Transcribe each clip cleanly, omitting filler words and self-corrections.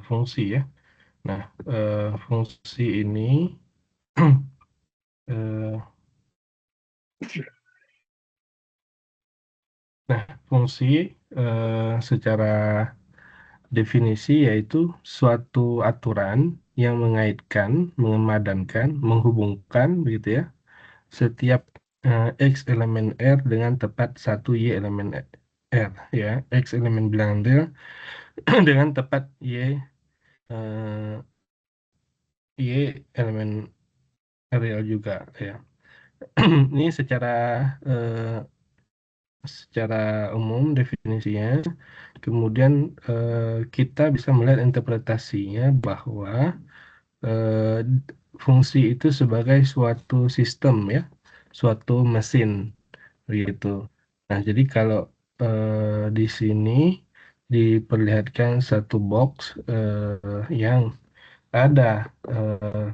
fungsi ya. Nah, fungsi ini eh, nah, fungsi secara definisi yaitu suatu aturan yang mengaitkan, memadankan, menghubungkan begitu ya, setiap X elemen R dengan tepat satu Y elemen R ya, X elemen bilangan real dengan tepat eh, Y elemen real juga ya. Ini eh, secara umum definisinya. Kemudian kita bisa melihat interpretasinya bahwa eh, fungsi itu sebagai suatu sistem ya, suatu mesin gitu. Nah, jadi kalau di sini diperlihatkan satu box yang ada eh,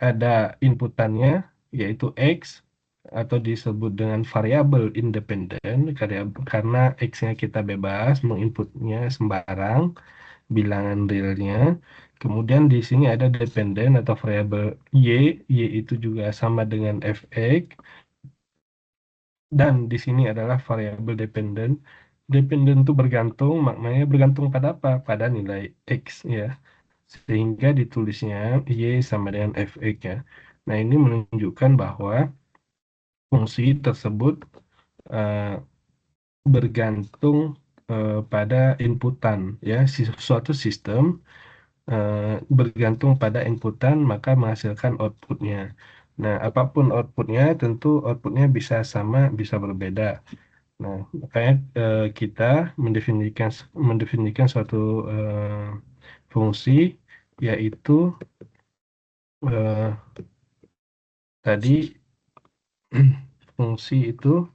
ada inputannya yaitu X atau disebut dengan variabel independen karena X-nya kita bebas menginputnya sembarang bilangan realnya. Kemudian di sini ada dependen atau variabel Y itu juga sama dengan fx, dan di sini adalah variabel dependen. Dependen itu bergantung, maknanya bergantung pada apa? Pada nilai X ya. Sehingga ditulisnya Y sama dengan fx ya. Nah, ini menunjukkan bahwa fungsi tersebut eh, bergantung pada inputan ya. Suatu sistem bergantung pada inputan maka menghasilkan outputnya. Nah, apapun outputnya tentu outputnya bisa sama, bisa berbeda. Nah, makanya kita mendefinisikan mendefinisikan suatu fungsi yaitu eh, tadi fungsi itu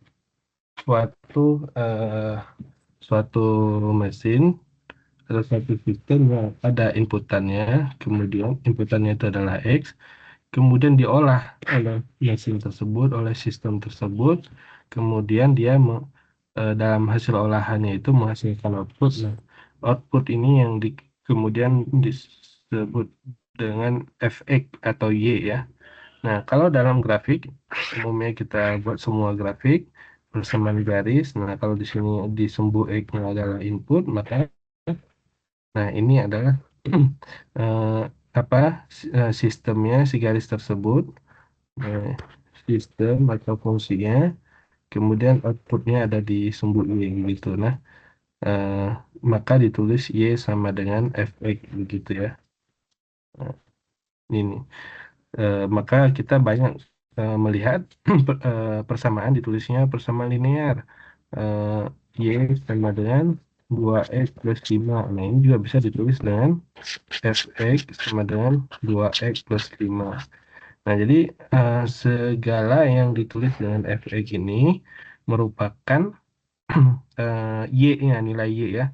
suatu eh, suatu mesin atau suatu sistem yang ada inputannya, kemudian inputannya itu adalah X, kemudian diolah oleh mesin tersebut, oleh sistem tersebut, kemudian dia dalam hasil olahannya itu menghasilkan output. Nah, output ini yang kemudian disebut dengan fx atau y ya. Nah, kalau dalam grafik, umumnya kita buat semua grafik bersamaan garis. Nah, kalau di sini di sumbu X-nya adalah input, maka nah ini adalah eh, apa sistemnya si garis tersebut, eh, sistem atau fungsinya, kemudian outputnya ada di sumbu Y gitu. Nah, eh, maka ditulis Y sama dengan fx begitu ya. Nah, ini. Maka kita banyak melihat persamaan ditulisnya persamaan linear. Y sama dengan 2x plus 5. Nah, ini juga bisa ditulis dengan fx sama dengan 2x plus 5. Nah, jadi segala yang ditulis dengan fx ini merupakan y-nya, nilai y ya.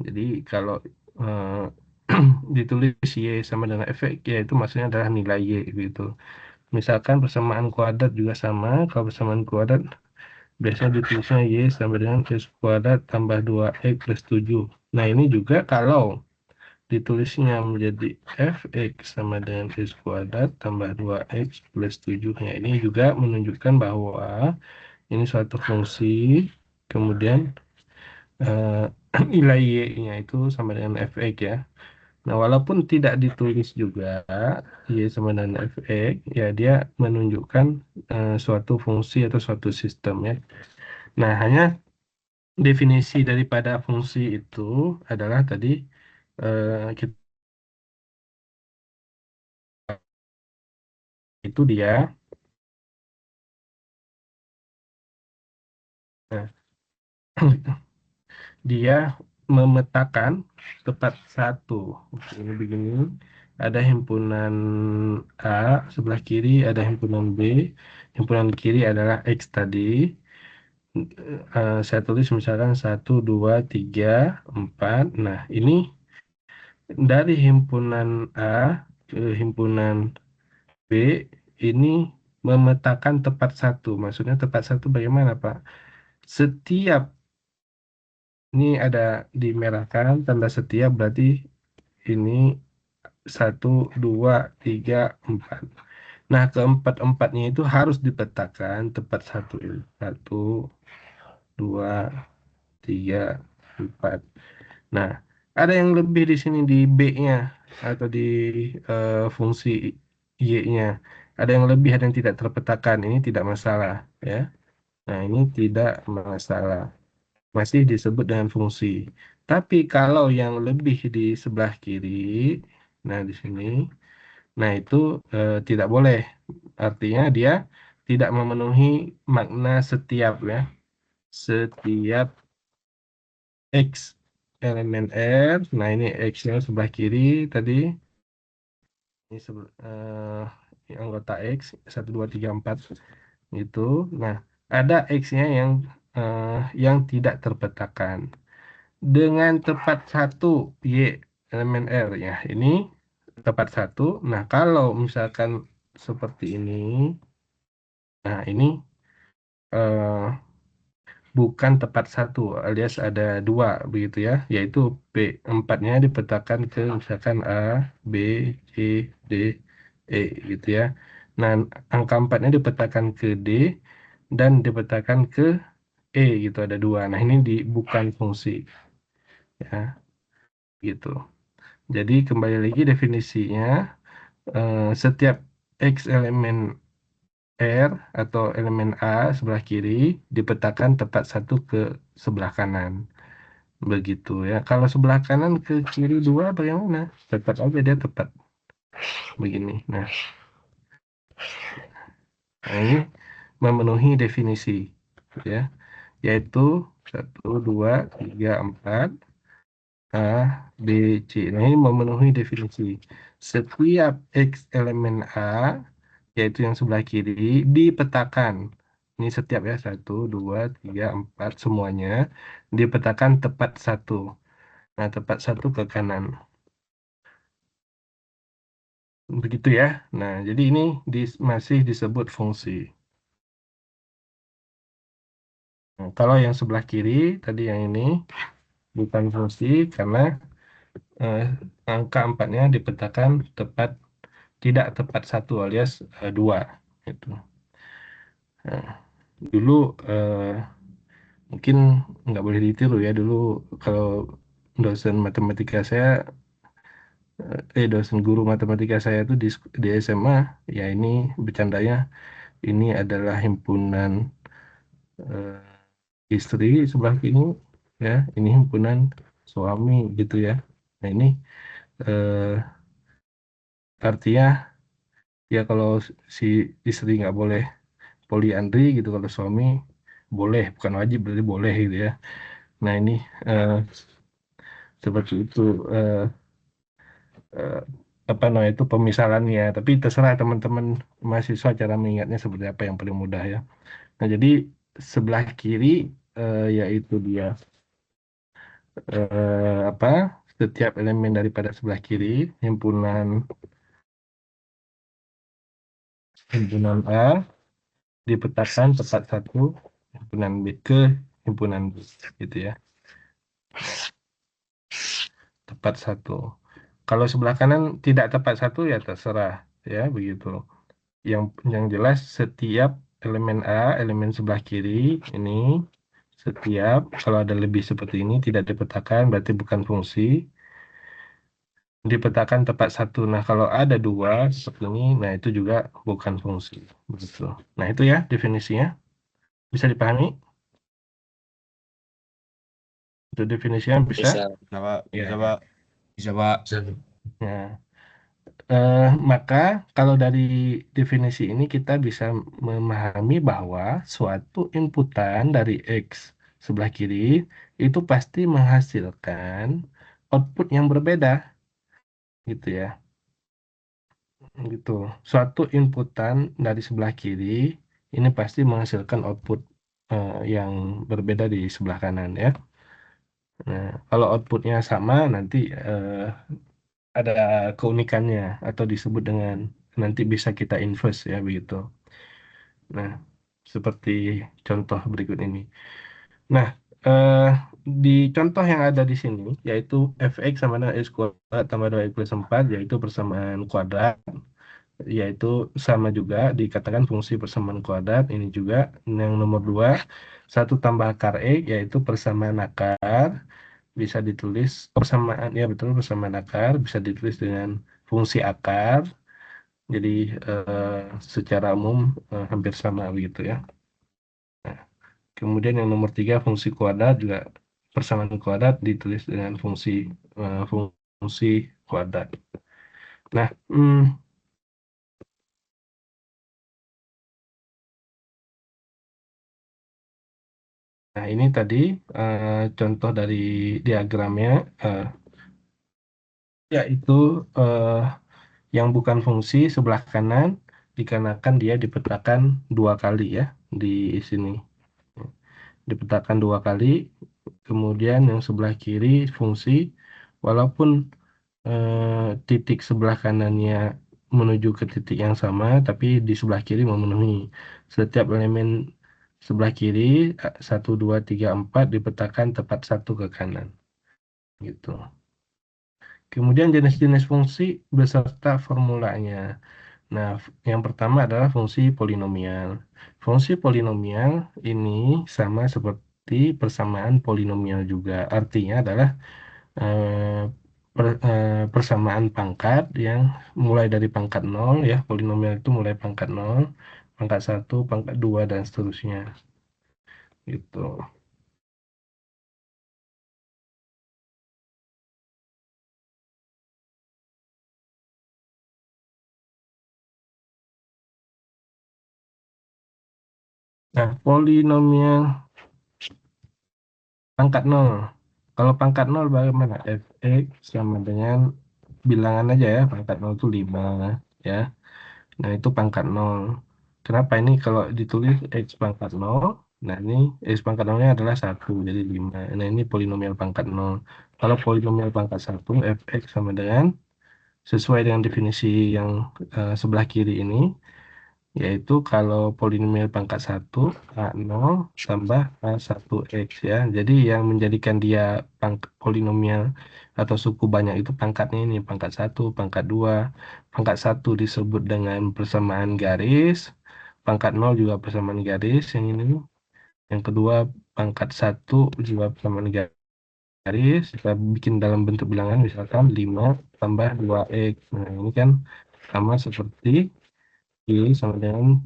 Jadi kalau eh, ditulis y sama dengan fx, ya itu maksudnya adalah nilai y gitu. Misalkan persamaan kuadrat juga sama. Kalau persamaan kuadrat biasanya ditulisnya Y sama dengan X kuadrat tambah 2X plus 7. Nah, ini juga kalau ditulisnya menjadi Fx sama dengan X kuadrat tambah 2X plus 7. Ya, ini juga menunjukkan bahwa ini suatu fungsi, kemudian eh, nilai Y-nya itu sama dengan Fx ya. Nah, walaupun tidak ditulis juga Y sama dengan fx, ya dia menunjukkan suatu fungsi atau suatu sistem ya. Nah, hanya definisi daripada fungsi itu adalah tadi kita itu dia eh, dia memetakan tepat satu. Ini begini, ada himpunan A sebelah kiri, ada himpunan B. Himpunan kiri adalah X tadi. Saya tulis misalkan 1, 2, 3, 4. Nah, ini dari himpunan A ke himpunan B ini memetakan tepat satu. Maksudnya tepat satu bagaimana, Pak? Setiap ini ada dimerahkan tanda setiap berarti ini satu, dua, tiga, empat. Nah, keempat-empatnya itu harus dipetakan tepat satu ini. Satu, dua, tiga, empat. Nah, ada yang lebih di sini di B-nya atau di fungsi Y-nya. Ada yang lebih, ada yang tidak terpetakan. Ini tidak masalah, ya. Nah, ini tidak masalah. Masih disebut dengan fungsi. Tapi kalau yang lebih di sebelah kiri, nah di sini, nah itu tidak boleh. Artinya dia tidak memenuhi makna setiap, ya. Setiap X elemen R. Nah, ini X-nya sebelah kiri tadi. Ini anggota X, 1, 2, 3, 4 itu. Nah, ada X-nya eh, yang tidak terpetakan. Dengan tepat satu Y elemen R, ya. Ini tepat satu. Nah, kalau misalkan seperti ini, nah ini eh, bukan tepat satu alias ada dua begitu, ya, yaitu P4-nya dipetakan ke misalkan A, B, C, D, E gitu, ya. Nah, angka 4-nya dipetakan ke D dan dipetakan ke E gitu, ada dua. Nah, ini bukan fungsi, ya, gitu. Jadi kembali lagi definisinya, setiap X elemen R atau elemen A sebelah kiri dipetakan tepat satu ke sebelah kanan. Begitu, ya. Kalau sebelah kanan ke kiri dua bagaimana? Tetap aja dia tepat begini. Nah, ini memenuhi definisi, ya, yaitu satu, dua, tiga, empat, A, B, C. Nah, ini memenuhi definisi. Setiap X elemen A, yaitu yang sebelah kiri, dipetakan. Ini setiap, ya, satu, dua, tiga, empat, semuanya dipetakan tepat satu. Nah, tepat satu ke kanan. Begitu, ya. Nah, jadi ini masih disebut fungsi. Nah, kalau yang sebelah kiri, tadi yang ini, bukan fungsi karena eh, angka empatnya dipetakan tidak tepat satu alias dua. Gitu. Nah, dulu mungkin nggak boleh ditiru, ya. Dulu kalau dosen matematika saya, dosen guru matematika saya tuh di SMA, ya, ini bercandanya ini adalah himpunan eh, istri sebelah kiri, ya, ini himpunan suami gitu, ya. Nah, ini eh, artinya, ya, kalau si istri nggak boleh poliandri gitu, kalau suami boleh, bukan wajib berarti boleh gitu, ya. Nah, ini eh, seperti itu, eh, eh, apa namanya itu pemisalannya, tapi terserah teman-teman mahasiswa cara mengingatnya seperti apa yang paling mudah, ya. Nah, jadi sebelah kiri yaitu dia apa, setiap elemen daripada sebelah kiri himpunan himpunan A dipetakan tepat satu himpunan B ke himpunan B gitu, ya, tepat satu. Kalau sebelah kanan tidak tepat satu, ya terserah, ya, begitu. Yang jelas setiap elemen A, elemen sebelah kiri ini, setiap kalau ada lebih seperti ini tidak dipetakan berarti bukan fungsi, dipetakan tepat satu. Nah, kalau ada dua seperti ini, nah itu juga bukan fungsi. Begitu. Nah, itu, ya, definisinya. Bisa dipahami? Itu definisinya bisa? Bisa, bisa Pak. Ya, Bisa ya. Pak. Bisa Pak. Nah, maka kalau dari definisi ini kita bisa memahami bahwa suatu inputan dari X sebelah kiri itu pasti menghasilkan output yang berbeda, gitu, ya. Gitu. Suatu inputan dari sebelah kiri ini pasti menghasilkan output yang berbeda di sebelah kanan, ya. Nah, kalau outputnya sama nanti ada keunikannya atau disebut dengan nanti bisa kita inverse, ya, begitu. Nah, seperti contoh berikut ini. Nah, eh, di contoh yang ada di sini, yaitu fx sama dengan x kuadrat tambah 2x plus 4, yaitu persamaan kuadrat, yaitu sama juga dikatakan fungsi persamaan kuadrat. Ini juga yang nomor 2, 1 tambah akar x, yaitu persamaan akar, bisa ditulis persamaan, ya betul, persamaan akar bisa ditulis dengan fungsi akar. Jadi eh, secara umum hampir sama begitu ya. Nah, kemudian yang nomor 3, fungsi kuadrat juga persamaan kuadrat ditulis dengan fungsi kuadrat. Nah, nah ini tadi contoh dari diagramnya, eh, yaitu eh, yang bukan fungsi sebelah kanan dikarenakan dia dipetakan dua kali ya di sini. Dipetakan dua kali, kemudian yang sebelah kiri fungsi, walaupun titik sebelah kanannya menuju ke titik yang sama, tapi di sebelah kiri memenuhi. Setiap elemen sebelah kiri, 1, 2, 3, 4 dipetakan tepat satu ke kanan. Gitu. Kemudian jenis-jenis fungsi beserta formulanya. Nah, yang pertama adalah fungsi polinomial. Fungsi polinomial ini sama seperti persamaan polinomial juga. Artinya adalah eh, persamaan pangkat yang mulai dari pangkat nol ya. Polinomial itu mulai pangkat nol, pangkat satu, pangkat 2 dan seterusnya. Gitu. Nah, polinomial pangkat nol. Kalau pangkat nol bagaimana? Fx sama dengan bilangan aja ya. Pangkat nol itu 5 ya. Nah, itu pangkat nol. Kenapa ini kalau ditulis x pangkat nol? Nah, ini x pangkat nolnya adalah satu, jadi 5. Nah, ini polinomial pangkat nol. Kalau polinomial pangkat satu, fx sama dengan, sesuai dengan definisi yang sebelah kiri ini, yaitu kalau polinomial pangkat satu, A0 tambah A1X ya. Jadi yang menjadikan dia polinomial atau suku banyak itu pangkatnya ini, pangkat satu, pangkat 2. Pangkat satu disebut dengan persamaan garis, pangkat 0 juga persamaan garis, yang ini. Yang kedua, pangkat satu juga persamaan garis, kita bikin dalam bentuk bilangan, misalkan 5 tambah 2X. Nah, ini kan sama seperti Y sama dengan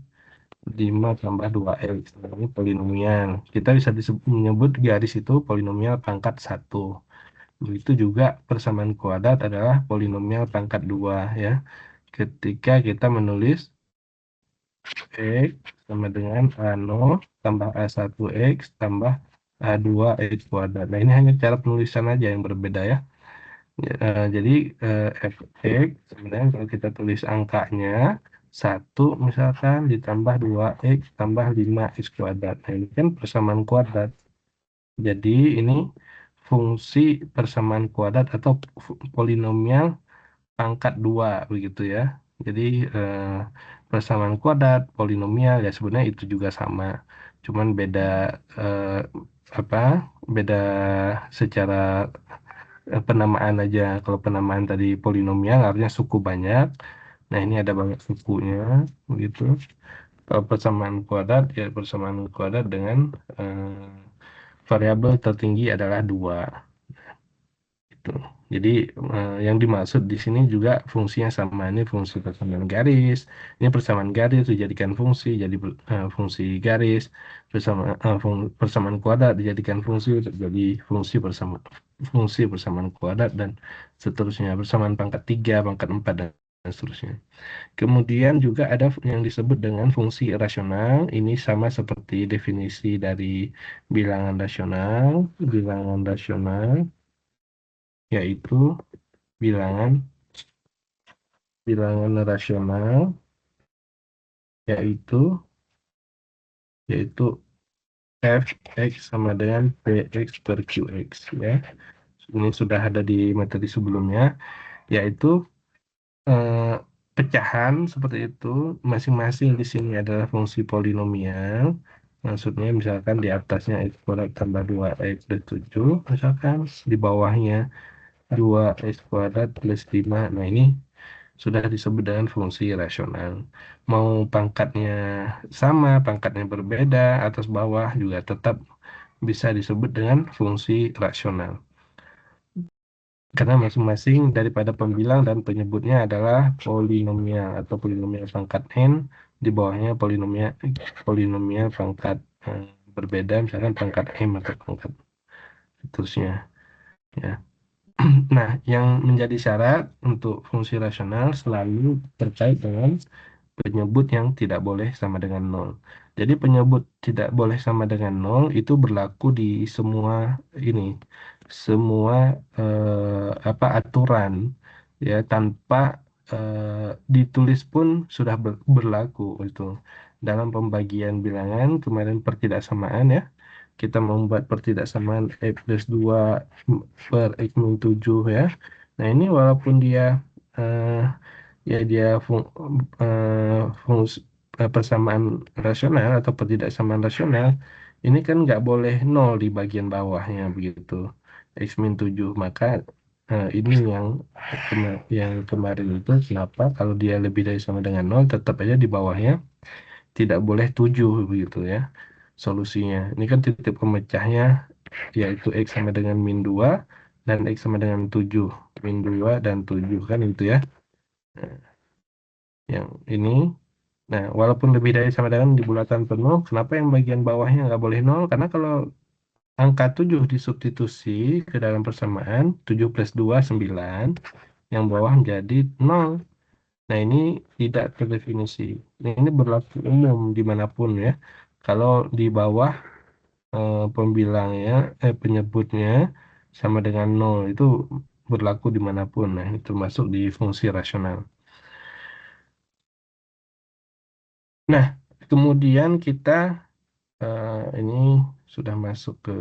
5 tambah 2X. Nah, ini polinomial. Kita bisa menyebut garis itu polinomial pangkat satu. Begitu juga persamaan kuadrat adalah polinomial pangkat 2 ya. Ketika kita menulis X sama dengan A0 tambah A1X tambah A2X kuadrat. Nah, ini hanya cara penulisan aja yang berbeda ya. Jadi fx sebenarnya kalau kita tulis angkanya satu misalkan ditambah 2x tambah 5x kuadrat. Nah, ini kan persamaan kuadrat. Jadi ini fungsi persamaan kuadrat atau polinomial pangkat 2 begitu ya. Jadi eh, persamaan kuadrat, polinomial ya sebenarnya itu juga sama. Cuman beda eh, apa? Beda secara penamaan aja. Kalau penamaan tadi polinomial artinya suku banyak. Nah, ini ada banyak sukunya begitu. Kalau persamaan kuadrat ya persamaan kuadrat dengan eh, variabel tertinggi adalah 2 gitu. Jadi yang dimaksud di sini juga fungsinya sama. Ini fungsi persamaan garis. Ini persamaan garis dijadikan fungsi jadi fungsi garis. Persamaan kuadrat dijadikan fungsi jadi fungsi persamaan kuadrat dan seterusnya. Persamaan pangkat 3, pangkat 4 dan seterusnya. Kemudian juga ada yang disebut dengan fungsi rasional. Ini sama seperti definisi dari bilangan rasional. Bilangan rasional yaitu bilangan bilangan rasional yaitu yaitu fx sama dengan px per qx ya. Ini sudah ada di materi sebelumnya, yaitu eh, pecahan seperti itu. Masing-masing di sini adalah fungsi polinomial. Maksudnya misalkan di atasnya X kuadrat tambah 2X plus 7, misalkan di bawahnya 2X kuadrat plus 5. Nah, ini sudah disebut dengan fungsi rasional. Mau pangkatnya sama, pangkatnya berbeda, atas bawah juga tetap bisa disebut dengan fungsi rasional. Karena masing-masing daripada pembilang dan penyebutnya adalah polinomial atau polinomial pangkat n, di bawahnya polinomial polinomial pangkat berbeda, misalkan pangkat m atau pangkat seterusnya. Ya. Nah, yang menjadi syarat untuk fungsi rasional selalu terkait dengan penyebut yang tidak boleh sama dengan nol. Jadi penyebut tidak boleh sama dengan nol itu berlaku di semua ini, semua apa aturan, ya, tanpa ditulis pun sudah berlaku itu. Dalam pembagian bilangan kemarin pertidaksamaan, ya, kita membuat pertidaksamaan X plus 2 per X min 7, ya. Nah, ini walaupun dia eh, ya dia fungsi persamaan rasional atau pertidaksamaan rasional, ini kan nggak boleh nol di bagian bawahnya begitu, X min 7. Maka ini yang kemarin itu kenapa kalau dia lebih dari sama dengan nol tetap aja di bawahnya tidak boleh 7 begitu, ya, solusinya. Ini kan titik pemecahnya yaitu X sama dengan min 2 dan X sama dengan 7. Min 2 dan 7 kan itu, ya. Nah, yang ini, nah, walaupun lebih dari sama dengan di bulatan penuh, kenapa yang bagian bawahnya nggak boleh nol? Karena kalau angka 7 disubstitusi ke dalam persamaan, 7 plus 2 9, yang bawah menjadi nol. Nah, ini tidak terdefinisi. Nah, ini berlaku umum dimanapun, ya. Kalau di bawah pembilangnya, penyebutnya sama dengan nol, itu berlaku dimanapun. Nah, itu termasuk di fungsi rasional. Nah, kemudian kita ini sudah masuk ke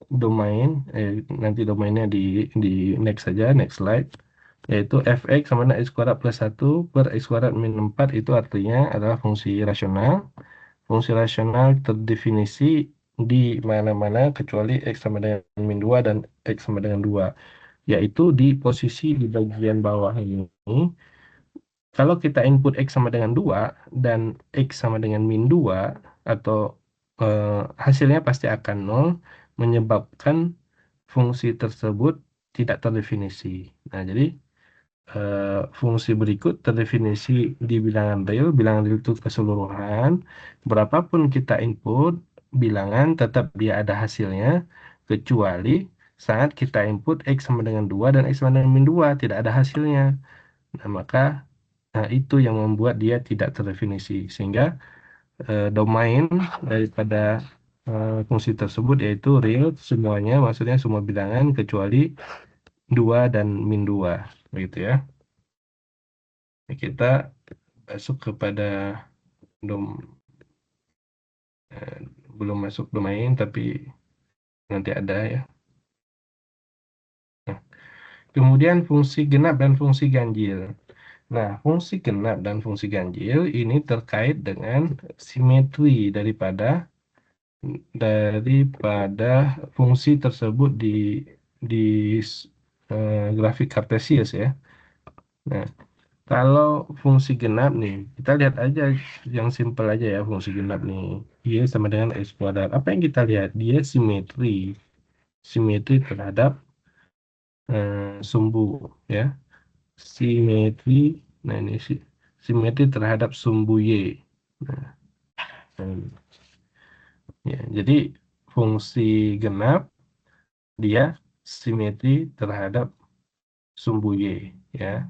domain, nanti domainnya di next saja, next slide, yaitu fx sama dengan x kuadrat plus 1 per x kuadrat min 4, itu artinya adalah fungsi rasional. Fungsi rasional terdefinisi di mana-mana kecuali x sama dengan min 2 dan x sama dengan 2, yaitu di posisi di bagian bawah ini. Kalau kita input X sama dengan 2 dan X sama dengan min 2, atau eh, hasilnya pasti akan nol, menyebabkan fungsi tersebut tidak terdefinisi. Nah, jadi eh, fungsi berikut terdefinisi di bilangan real. Bilangan real itu keseluruhan. Berapapun kita input, bilangan tetap dia ada hasilnya, kecuali saat kita input X sama dengan 2 dan X sama dengan min 2, tidak ada hasilnya. Nah, maka itu yang membuat dia tidak terdefinisi, sehingga domain daripada fungsi tersebut yaitu real semuanya, maksudnya semua bilangan kecuali 2 dan min 2, begitu, ya. Nah, kita masuk kepada dom eh, belum masuk domain tapi nanti ada, ya. Nah, kemudian fungsi genap dan fungsi ganjil. Nah, fungsi genap dan fungsi ganjil ini terkait dengan simetri daripada fungsi tersebut di grafik kartesius, ya. Nah, kalau fungsi genap nih, kita lihat aja yang simpel aja, ya, fungsi genap nih. Y sama dengan X kuadrat. Apa yang kita lihat? Dia simetri. Simetri terhadap sumbu, ya. Simetri, nah ini simetri terhadap sumbu Y. Nah, dan, ya, jadi fungsi genap dia simetri terhadap sumbu Y, ya.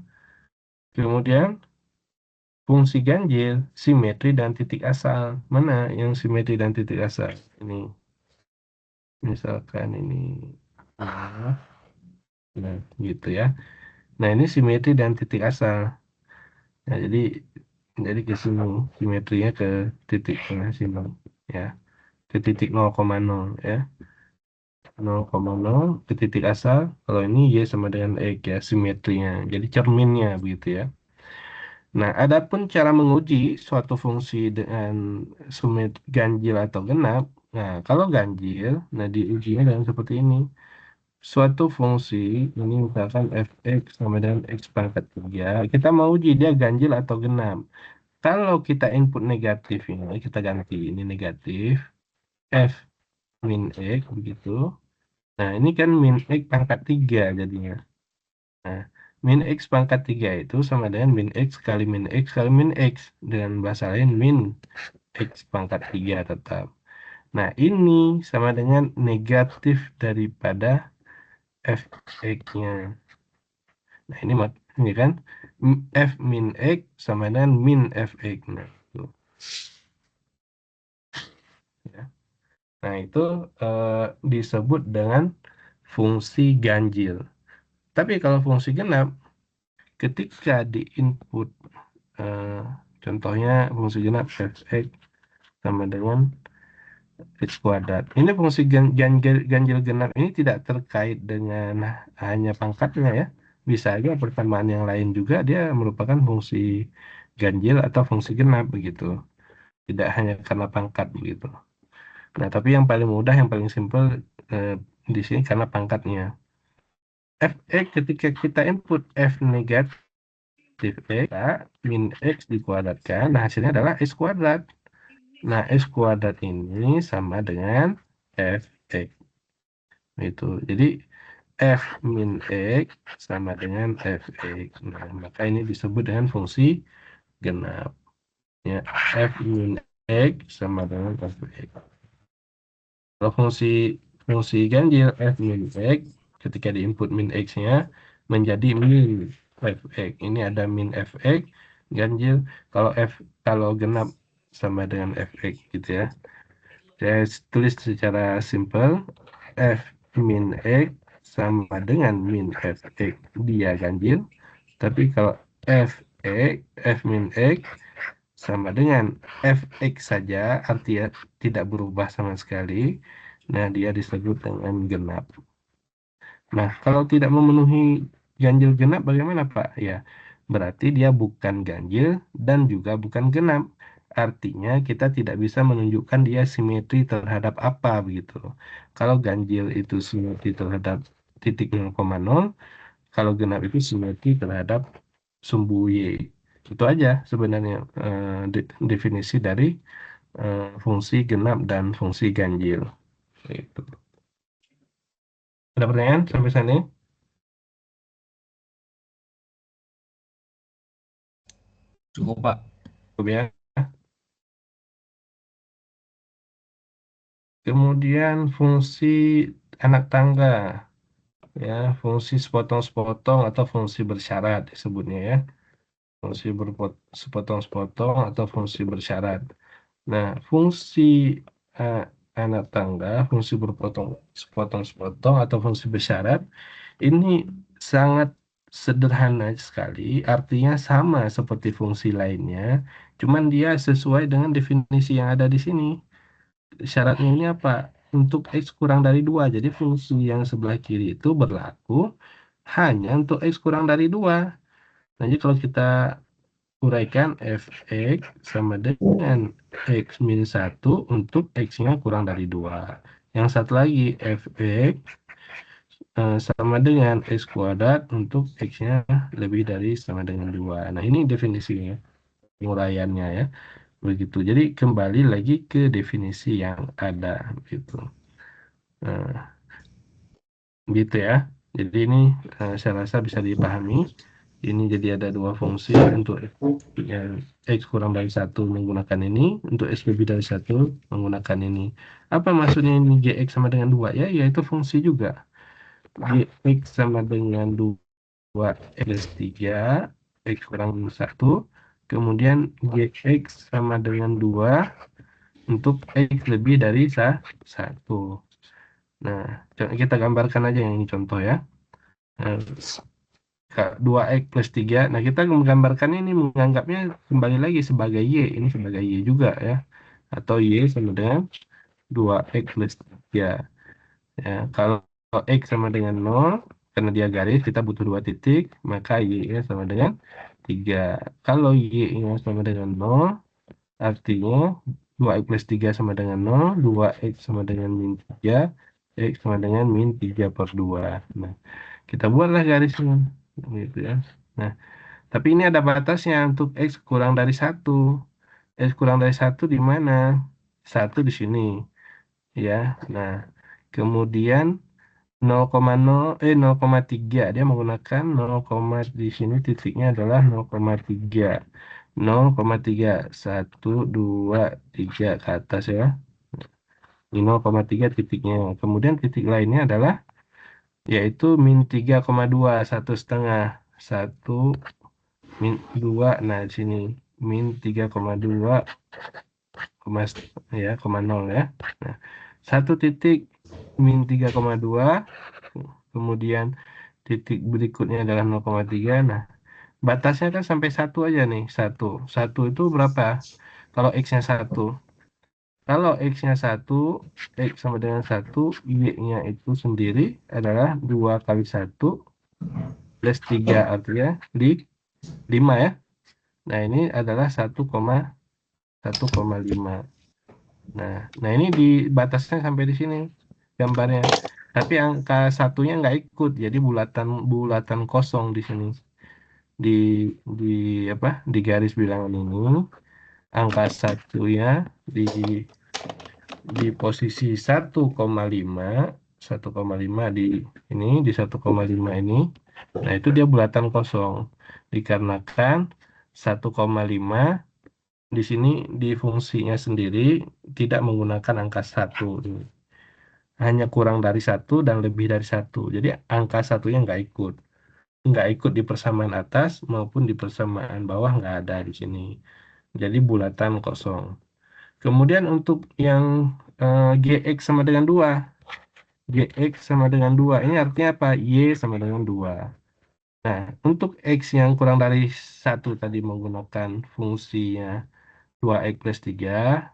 Kemudian fungsi ganjil simetri dan titik asal. Mana yang simetri dan titik asal? Ini misalkan ini A, nah, gitu, ya. Nah, ini simetri dan titik asal. Nah, jadi ke sini simetrinya ke titik tengah sini, ya. Ke titik 0,0, ya. 0,0 ke titik asal. Kalau ini Y sama dengan X, ya, simetrinya. Jadi cerminnya begitu, ya. Nah, adapun cara menguji suatu fungsi dengan sumit ganjil atau genap. Nah, kalau ganjil, nah diujinya dengan seperti ini. Suatu fungsi, ini misalkan fx sama dengan x pangkat 3, kita mau uji dia ganjil atau genap. Kalau kita input negatifnya, kita ganti ini negatif, f min x begitu. Nah, ini kan min x pangkat 3 jadinya. Nah, min x pangkat 3 itu sama dengan min x kali min x kali min x. Dengan bahasa lain, min x pangkat 3 tetap. Nah, ini sama dengan negatif daripada fx-nya. Nah, ini kan f min x sama dengan min fx. Nah, itu, ya. Nah, itu disebut dengan fungsi ganjil. Tapi kalau fungsi genap, ketika di input, eh, contohnya fungsi genap fx sama dengan x kuadrat. Ini fungsi ganjil genap ini tidak terkait dengan hanya pangkatnya ya. Bisa aja persamaan yang lain juga dia merupakan fungsi ganjil atau fungsi genap begitu. Tidak hanya karena pangkat begitu. Nah, tapi yang paling mudah, yang paling simpel eh, di sini karena pangkatnya. Fx ketika kita input f negatif x, min x dikuadratkan, nah hasilnya adalah x kuadrat. Nah, x kuadrat ini sama dengan fx. Itu. Jadi, f min x sama dengan fx. Nah, maka ini disebut dengan fungsi genap. Ya, f min x sama dengan fx. Kalau fungsi ganjil f min x, ketika diinput min x-nya menjadi min fx. Ini ada min fx ganjil. Kalau genap sama dengan fx gitu ya. Saya tulis secara simpel, f min x sama dengan min fx, dia ganjil. Tapi kalau f min x sama dengan fx saja, artinya tidak berubah sama sekali. Nah, dia disebut dengan genap. Nah, kalau tidak memenuhi ganjil genap bagaimana, Pak? Ya, berarti dia bukan ganjil dan juga bukan genap. Artinya kita tidak bisa menunjukkan dia simetri terhadap apa begitu. Kalau ganjil itu simetri terhadap titik 0,0, kalau genap itu simetri terhadap sumbu Y. Itu aja sebenarnya definisi dari fungsi genap dan fungsi ganjil. Itu. Ada pertanyaan sampai sana? Cukup, Pak. Cukup ya. Kemudian fungsi anak tangga, ya, fungsi sepotong-sepotong atau fungsi bersyarat disebutnya ya. Fungsi sepotong-sepotong atau fungsi bersyarat. Nah, fungsi eh, anak tangga, fungsi sepotong-sepotong atau fungsi bersyarat ini sangat sederhana sekali, artinya sama seperti fungsi lainnya, cuman dia sesuai dengan definisi yang ada di sini. Syaratnya ini apa? Untuk X kurang dari 2. Jadi fungsi yang sebelah kiri itu berlaku hanya untuk X kurang dari 2. Nah, jadi kalau kita uraikan fx sama dengan x min 1 untuk x-nya kurang dari 2. Yang satu lagi fx sama dengan x kuadrat untuk x-nya lebih dari sama dengan 2. Nah, ini definisinya, penguraiannya ya. Begitu. Jadi kembali lagi ke definisi yang ada gitu. Nah, gitu ya. Jadi ini saya rasa bisa dipahami. Ini jadi ada dua fungsi untuk yang X kurang dari satu menggunakan ini, untuk X lebih dari satu menggunakan ini. Apa maksudnya ini GX sama dengan 2 ya? Yaitu fungsi juga. GX sama dengan 2 X plus 3, X kurang satu. Kemudian GX sama dengan 2 untuk X lebih dari satu. Nah, kita gambarkan aja yang ini contoh ya. Nah, 2x plus 3. Nah, kita menggambarkan ini menganggapnya kembali lagi sebagai Y. Ini sebagai Y juga ya. Atau Y sama dengan 2x plus 3. Ya, kalau X sama dengan 0, karena dia garis, kita butuh 2 titik, maka Y-nya sama dengan 3. Kalau Y-nya sama dengan 0, artinya 2X plus 3 sama dengan 0, 2X sama dengan min 3, X sama dengan min 3 per 2. Nah, kita buatlah garisnya. Gitu ya. Nah, tapi ini ada batasnya untuk X kurang dari 1. X kurang dari 1 di mana? 1 di sini. Ya, nah, kemudian 0,3 dia menggunakan 0, di sini titiknya adalah 0,3, 0,3, 1 2 3 ke atas ya, ini 0,3 titiknya. Kemudian titik lainnya adalah yaitu min 3,2, 1,5, 1 min 2. Nah di sini min 3,2 ya, 0 ya. Nah, satu titik min 3,2, kemudian titik berikutnya adalah 0,3. Nah, batasnya kan sampai 1 aja nih. 1 itu berapa? Kalau X-nya 1. Kalau X-nya 1, X sama dengan 1, Y-nya itu sendiri adalah 2 kali 1 plus 3. Artinya di 5 ya. Nah, ini adalah 1,1,5. Nah, ini di batasnya sampai di sini gambarnya. Tapi angka satunya nggak ikut, jadi bulatan bulatan kosong di sini. Di di apa? Di garis bilangan ini angka satu ya di di posisi 1,5, 1,5 di ini di 1,5 ini. Nah, itu dia bulatan kosong. Dikarenakan 1,5 di sini di fungsinya sendiri tidak menggunakan angka 1. Hanya kurang dari 1 dan lebih dari 1. Jadi angka satunya nggak ikut di persamaan atas maupun di persamaan bawah, nggak ada di sini. Jadi bulatan kosong. Kemudian untuk yang GX sama dengan 2. GX sama dengan 2. Ini artinya apa? Y sama dengan 2. Nah, untuk X yang kurang dari 1 tadi menggunakan fungsinya 2X plus 3,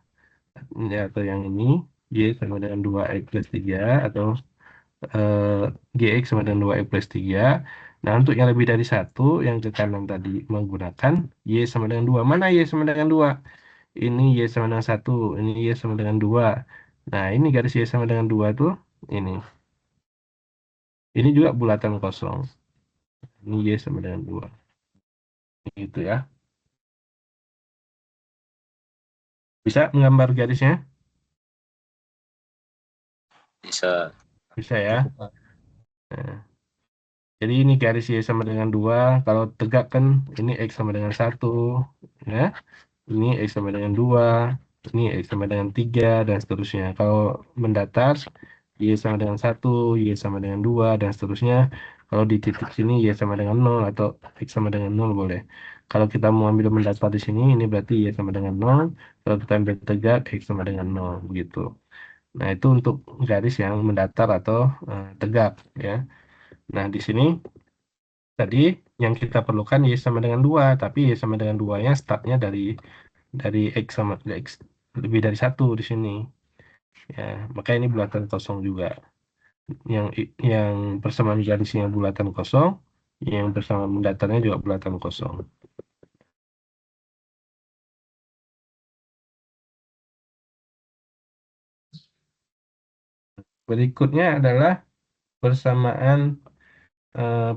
ya, atau yang ini, Y sama dengan 2X plus 3, atau eh, GX sama dengan 2X plus 3. Nah, untuk yang lebih dari 1, yang ke kanan tadi menggunakan Y sama dengan 2. Mana Y sama dengan 2? Ini Y sama dengan 1, ini Y sama dengan 2. Nah, ini garis Y sama dengan 2 tuh, ini. Ini juga bulatan kosong. Ini Y sama dengan 2. Gitu ya. Bisa menggambar garisnya? Bisa. Bisa ya. Cukup, Pak. Nah, jadi ini garis Y sama dengan 2. Kalau tegak kan ini X sama dengan 1. Ya. Ini X sama dengan 2. Ini X sama dengan 3, dan seterusnya. Kalau mendatar, Y sama dengan 1, Y sama dengan 2, dan seterusnya. Kalau di titik sini Y sama dengan 0 atau X sama dengan 0 boleh. Kalau kita mau ambil mendatar di sini, ini berarti Y sama dengan 0. Kalau kita ambil tegak, X sama dengan 0. Begitu. Nah, itu untuk garis yang mendatar atau tegak. Ya. Nah, di sini tadi yang kita perlukan Y sama dengan 2. Tapi Y sama dengan 2-nya startnya dari X sama X lebih dari 1 di sini. Ya, maka ini bulatan kosong juga. Yang persamaan garisnya bulatan kosong, yang persamaan mendatarnya juga bulatan kosong. Berikutnya adalah persamaan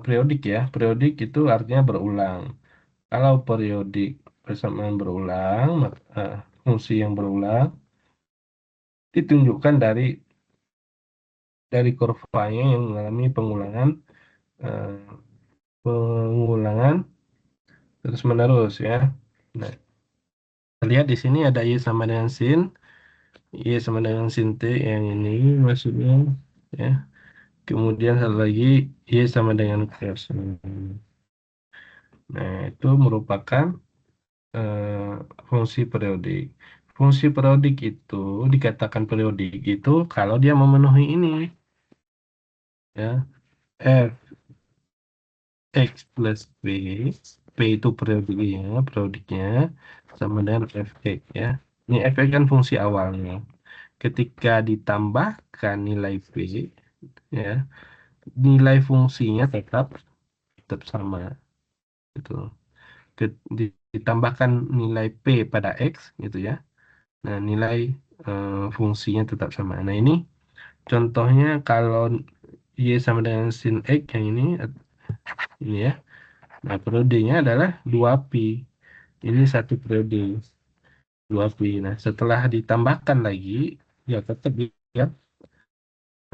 periodik ya. Periodik itu artinya berulang. Kalau periodik persamaan berulang, maka fungsi yang berulang ditunjukkan dari kurvanya yang mengalami eh, pengulangan terus menerus ya. Nah, lihat di sini ada Y sama dengan sin, Y sama dengan sin T yang ini maksudnya ya. Kemudian satu lagi Y sama dengan cos. Nah, itu merupakan fungsi periodik. Fungsi periodik itu dikatakan periodik itu kalau dia memenuhi ini ya. F X plus P, P itu periodiknya sama dengan Fx ya. Ini Fx kan fungsi awalnya. Ketika ditambahkan nilai P, ya, nilai fungsinya tetap tetap sama. Gitu. ditambahkan nilai P pada X gitu ya. Nah, nilai fungsinya tetap sama. Nah, ini contohnya kalau Y sama dengan sin X yang ini ya. Nah, periodenya adalah 2pi. Ini satu periode 2pi. Nah, setelah ditambahkan lagi, ya tetap ya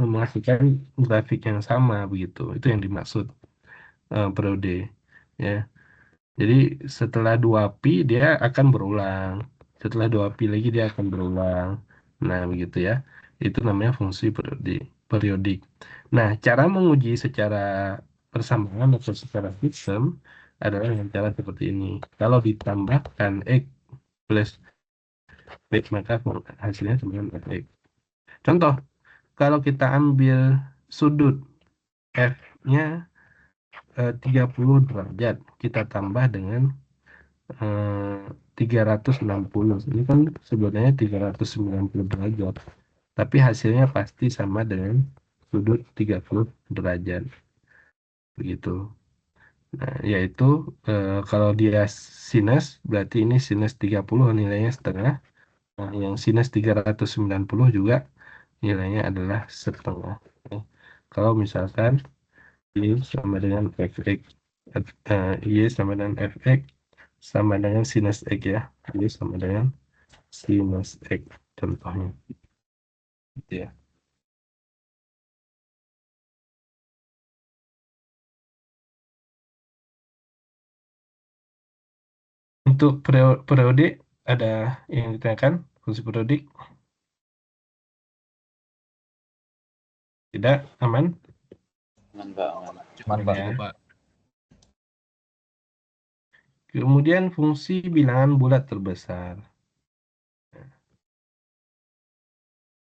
menghasilkan grafik yang sama begitu. Itu yang dimaksud periode. Ya. Jadi setelah 2pi dia akan berulang. Setelah 2pi lagi dia akan berulang. Nah, begitu ya. Itu namanya fungsi periodik. Nah, cara menguji secara persamaan atau secara sistem adalah dengan cara seperti ini. Kalau ditambahkan X plus X, maka hasilnya sama dengan Fx. Contoh, kalau kita ambil sudut F-nya 30 derajat, kita tambah dengan 360. Ini kan sebenarnya 390 derajat. Tapi hasilnya pasti sama dengan sudut 30 derajat. Begitu. Nah, yaitu kalau dia sinus, berarti ini sinus 30 nilainya setengah. Nah, yang sinus 390 juga nilainya adalah setengah. Ya. Kalau misalkan Y sama dengan Fx, Y sama dengan Fx sama dengan sinus X ya. Y sama dengan sinus X contohnya. Gitu ya. Untuk periode ada yang ditanyakan fungsi periodik? Tidak, aman? Aman, Pak, aman. Cuman Aman Pak. ya. Cukup, Pak. Kemudian fungsi bilangan bulat terbesar.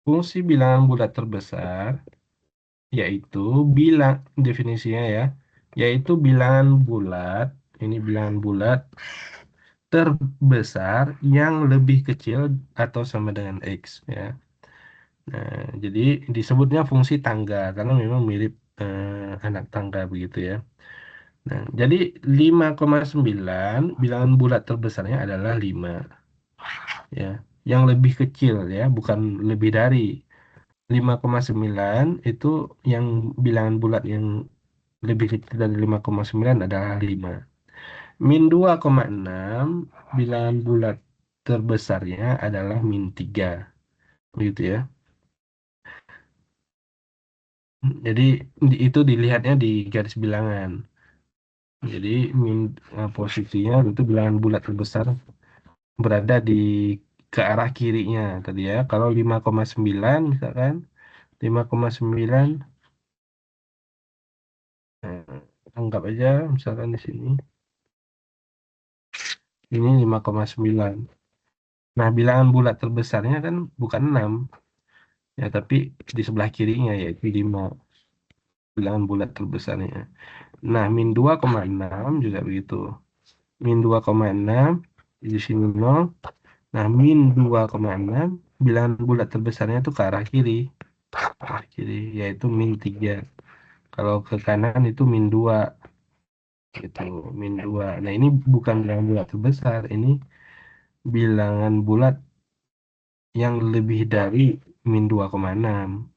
Fungsi bilangan bulat terbesar yaitu definisinya ya, yaitu bilangan bulat, ini bilangan bulat terbesar yang lebih kecil atau sama dengan X ya. Nah, jadi disebutnya fungsi tangga karena memang mirip anak tangga begitu ya. Nah, jadi 5,9 bilangan bulat terbesarnya adalah 5 ya. Yang lebih kecil ya, bukan lebih dari 5,9 itu yang bilangan bulat yang lebih kecil dari 5,9 adalah 5. Min 2,6 bilangan bulat terbesarnya adalah min 3. Begitu ya. Jadi itu dilihatnya di garis bilangan. Jadi posisinya itu bilangan bulat terbesar berada di ke arah kirinya tadi ya. Kalau 5,9 misalkan 5,9 anggap aja misalkan di sini ini 5,9. Nah, bilangan bulat terbesarnya kan bukan 6 ya, tapi di sebelah kirinya yaitu 5 bilangan bulat terbesarnya. Nah, min 2,6 juga begitu. Min 2,6 di sini 0. Nah, min 2,6 bilangan bulat terbesarnya itu ke arah kiri. Arah kiri yaitu min 3. Kalau ke kanan itu min 2 gitu, min 2. Nah, ini bukan bilangan bulat terbesar, ini bilangan bulat yang lebih dari min 2,6.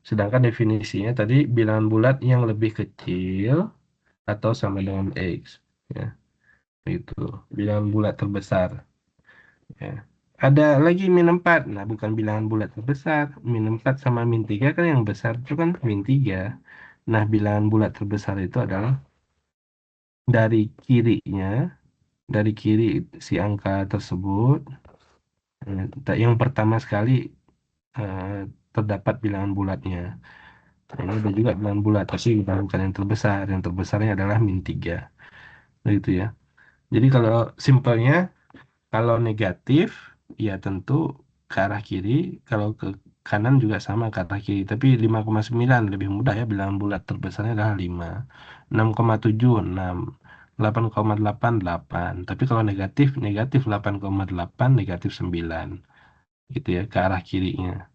Sedangkan definisinya tadi bilangan bulat yang lebih kecil atau sama dengan X. Ya, itu bilangan bulat terbesar. Ya. Ada lagi min 4. Nah, bukan bilangan bulat terbesar. Min 4 sama min 3 kan yang besar itu kan min 3. Nah, bilangan bulat terbesar itu adalah dari kirinya, dari kiri si angka tersebut. Yang pertama sekali eh, terdapat bilangan bulatnya. Nah, ini ada juga bilangan bulat, tapi bukan yang terbesar. Yang terbesarnya adalah min 3. Begitu ya. Jadi kalau simpelnya, kalau negatif, ya tentu ke arah kiri. Kalau ke kanan juga sama ke arah kiri. Tapi 5,9 lebih mudah ya. Bilangan bulat terbesarnya adalah 5. 6,7, 6. 8,8, 8. Tapi kalau negatif, negatif 8,8, negatif 9. Gitu ya, ke arah kirinya.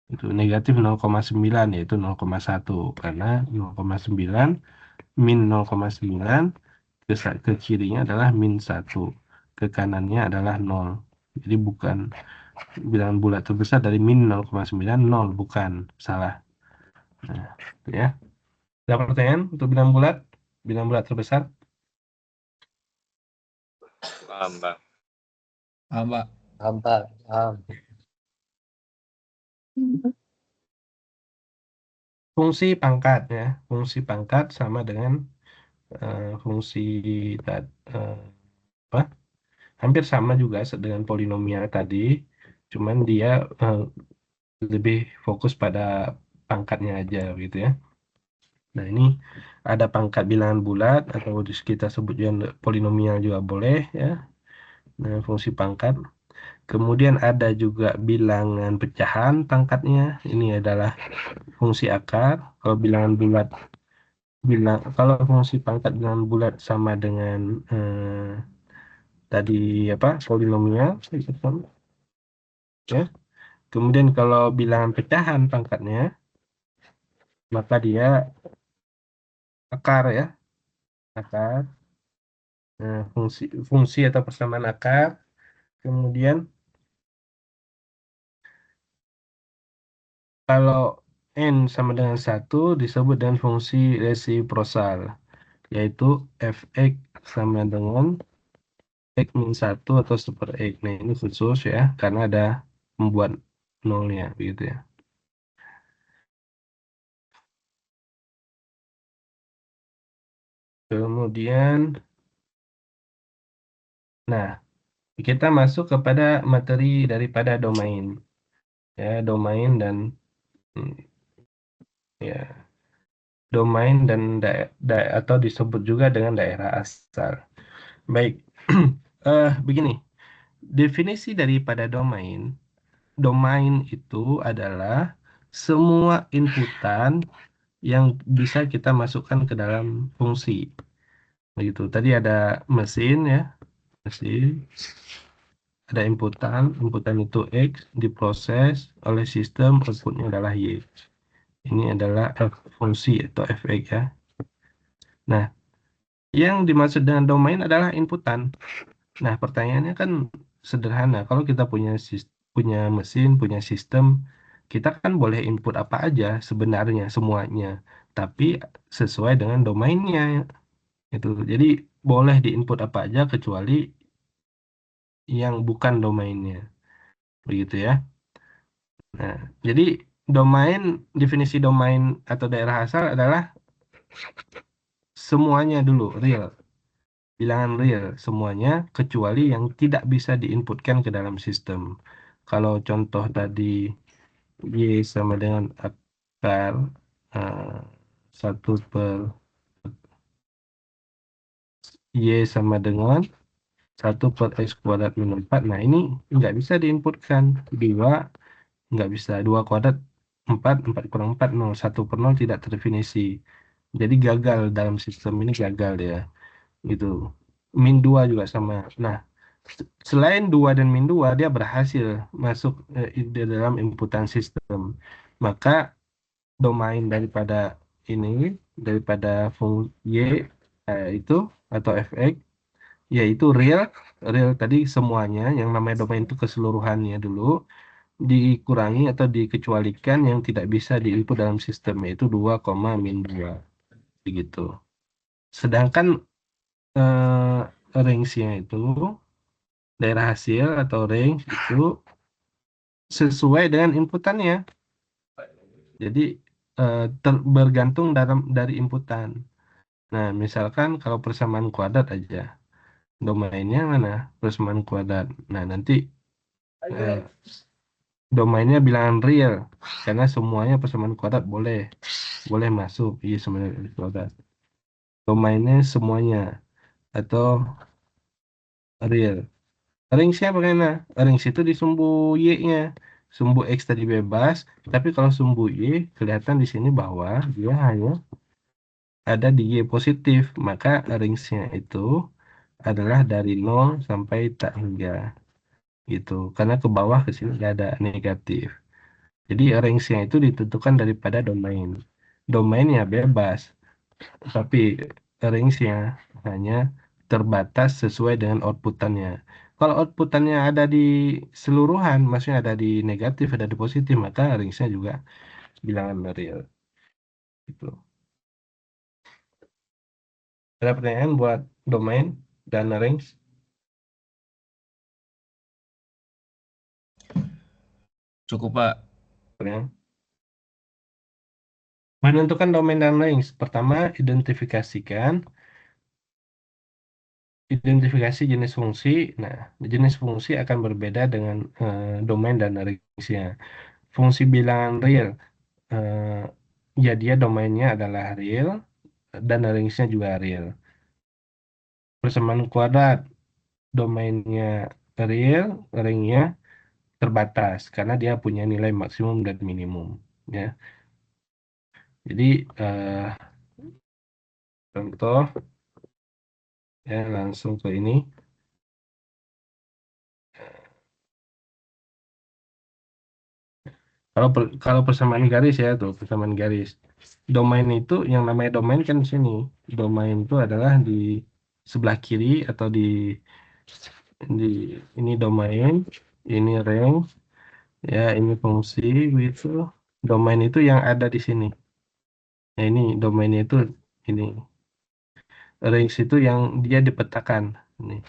Itu negatif 0,9 yaitu 0,1. Karena 0,9 min 0,9 ke kirinya adalah min 1, ke kanannya adalah 0. Jadi bukan bilangan bulat terbesar dari min 0,9, 0, bukan, salah. Nah, itu ya. Ada pertanyaan untuk bilangan bulat terbesar? Paham, Bang. Paham, Pak. Paham, Pak. Paham. Fungsi pangkat ya, fungsi pangkat sama dengan fungsi apa? Hampir sama juga dengan polinomial tadi, cuman dia lebih fokus pada pangkatnya aja gitu ya. Nah, ini ada pangkat bilangan bulat atau kita sebut juga polinomial juga boleh ya. Nah, fungsi pangkat. Kemudian ada juga bilangan pecahan pangkatnya. Ini adalah fungsi akar. Kalau bilangan bulat kalau fungsi pangkat bilangan bulat sama dengan tadi apa? Polinomial gitu kan. Ya. Kemudian kalau bilangan pecahan pangkatnya maka dia akar ya, akar. Nah, fungsi atau persamaan akar. Kemudian kalau n sama dengan 1 disebut dengan fungsi resiprosal, yaitu fx sama dengan x min 1 atau super x. Nah, ini khusus ya, karena ada membuat nolnya, begitu ya. Kemudian, nah, kita masuk kepada materi daripada domain. Ya, domain dan hmm, ya, domain dan atau disebut juga dengan daerah asal. Baik, begini, definisi daripada domain. Domain itu adalah semua inputan yang bisa kita masukkan ke dalam fungsi. Begitu. Tadi ada mesin ya, mesin. Ada inputan itu X diproses oleh sistem, outputnya adalah Y. Ini adalah fungsi atau fx ya. Nah, yang dimaksud dengan domain adalah inputan. Nah, pertanyaannya kan sederhana. Kalau kita punya mesin, punya sistem, kita kan boleh input apa aja sebenarnya semuanya, tapi sesuai dengan domainnya itu. Jadi boleh diinput apa aja kecuali yang bukan domainnya, begitu ya. Nah, jadi domain, definisi domain atau daerah asal adalah semuanya dulu real, bilangan real semuanya kecuali yang tidak bisa diinputkan ke dalam sistem. Kalau contoh tadi Y sama dengan akar eh, 1/Y sama dengan 1/x² min 4. Nah, ini nggak bisa diinputkan. 2 nggak bisa. 2 kuadrat 4, 4 kurang 4, 0. 1/0 tidak terdefinisi. Jadi gagal dalam sistem ini, gagal ya. Gitu. Min 2 juga sama. Nah, selain 2 dan min 2, dia berhasil masuk di dalam inputan sistem. Maka domain daripada ini, daripada fungsi Y itu atau fx, yaitu real, real tadi semuanya, yang namanya domain itu keseluruhannya dulu, dikurangi atau dikecualikan yang tidak bisa diinput dalam sistem, yaitu 2, min 2. Begitu. Sedangkan range-nya itu, daerah hasil atau range itu sesuai dengan inputannya. Jadi bergantung dari inputan. Nah, misalkan kalau persamaan kuadrat aja, domainnya mana? Persamaan kuadrat. Nah, nanti eh, domainnya bilangan real, karena semuanya persamaan kuadrat boleh masuk. Iya, semuanya kuadrat. Domainnya semuanya atau real. Range-nya bagaimana? Range itu di sumbu Y-nya. Sumbu X tadi bebas, tapi kalau sumbu Y kelihatan di sini bahwa dia hanya ada di Y positif, maka range-nya itu adalah dari 0 sampai tak hingga gitu. Karena ke bawah ke sini nggak ada negatif. Jadi range-nya itu ditentukan daripada domain. Domainnya bebas, tapi range-nya, hanya terbatas sesuai dengan outputannya. Kalau outputannya ada di seluruhan, maksudnya ada di negatif, ada di positif, maka range-nya juga bilangan real. Gitu. Ada pertanyaan buat domain dan range? Cukup, Pak. Pertanyaan? Menentukan domain dan range. Pertama, identifikasi jenis fungsi. Nah, jenis fungsi akan berbeda dengan domain dan range-nya. Fungsi bilangan real, ya dia domainnya adalah real dan range-nya juga real. Persamaan kuadrat, domainnya real, range-nya terbatas karena dia punya nilai maksimum dan minimum. Ya, jadi contoh ya langsung ke ini. Kalau persamaan garis ya tuh persamaan garis. Domain itu yang namanya domain kan di sini. Domain itu adalah di sebelah kiri atau di ini domain, ini range, ya ini fungsi gitu. Domain itu yang ada di sini. Nah, ini domainnya itu ini. Range itu yang dia dipetakan. Ini.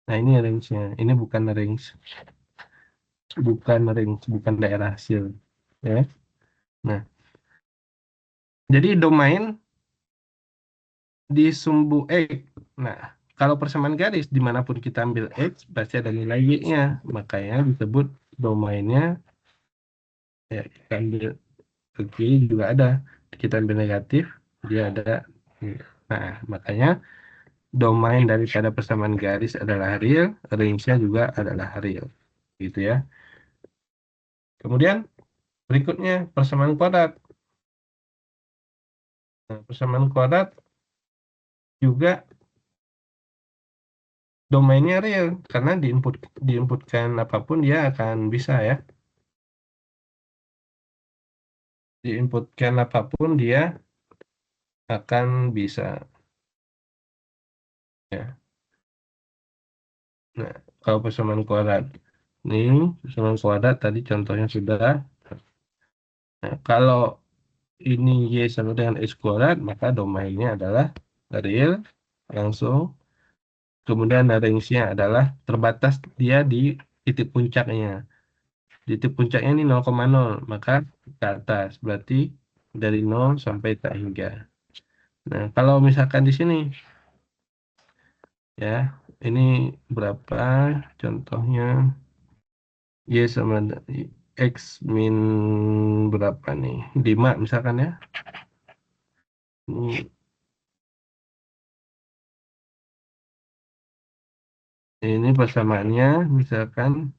Nah, ini range-nya. Ini bukan daerah hasil. Ya. Nah, jadi domain di sumbu X. Nah, kalau persamaan garis dimanapun kita ambil X pasti ada nilai Y-nya. Makanya disebut domainnya ya kita ambil ke kiri juga ada. Kita ambil negatif, dia ada. Nah, makanya domain daripada persamaan garis adalah real, range-nya juga adalah real. Gitu ya. Kemudian berikutnya persamaan kuadrat. Nah, persamaan kuadrat juga domainnya real karena diinputkan apapun dia akan bisa ya. Diinputkan apapun dia akan bisa ya. Nah, kalau persamaan kuadrat ini persamaan kuadrat tadi contohnya sudah. Nah, kalau ini Y sama dengan X kuadrat, maka domainnya adalah real langsung. Kemudian range-nya adalah terbatas dia di titik puncaknya. Di titik puncaknya ini 0,0, maka ke atas. Berarti dari 0 sampai tak hingga. Nah, kalau misalkan di sini, ya, ini berapa contohnya? Y sama X min berapa nih? 5 misalkan ya. Ini persamaannya misalkan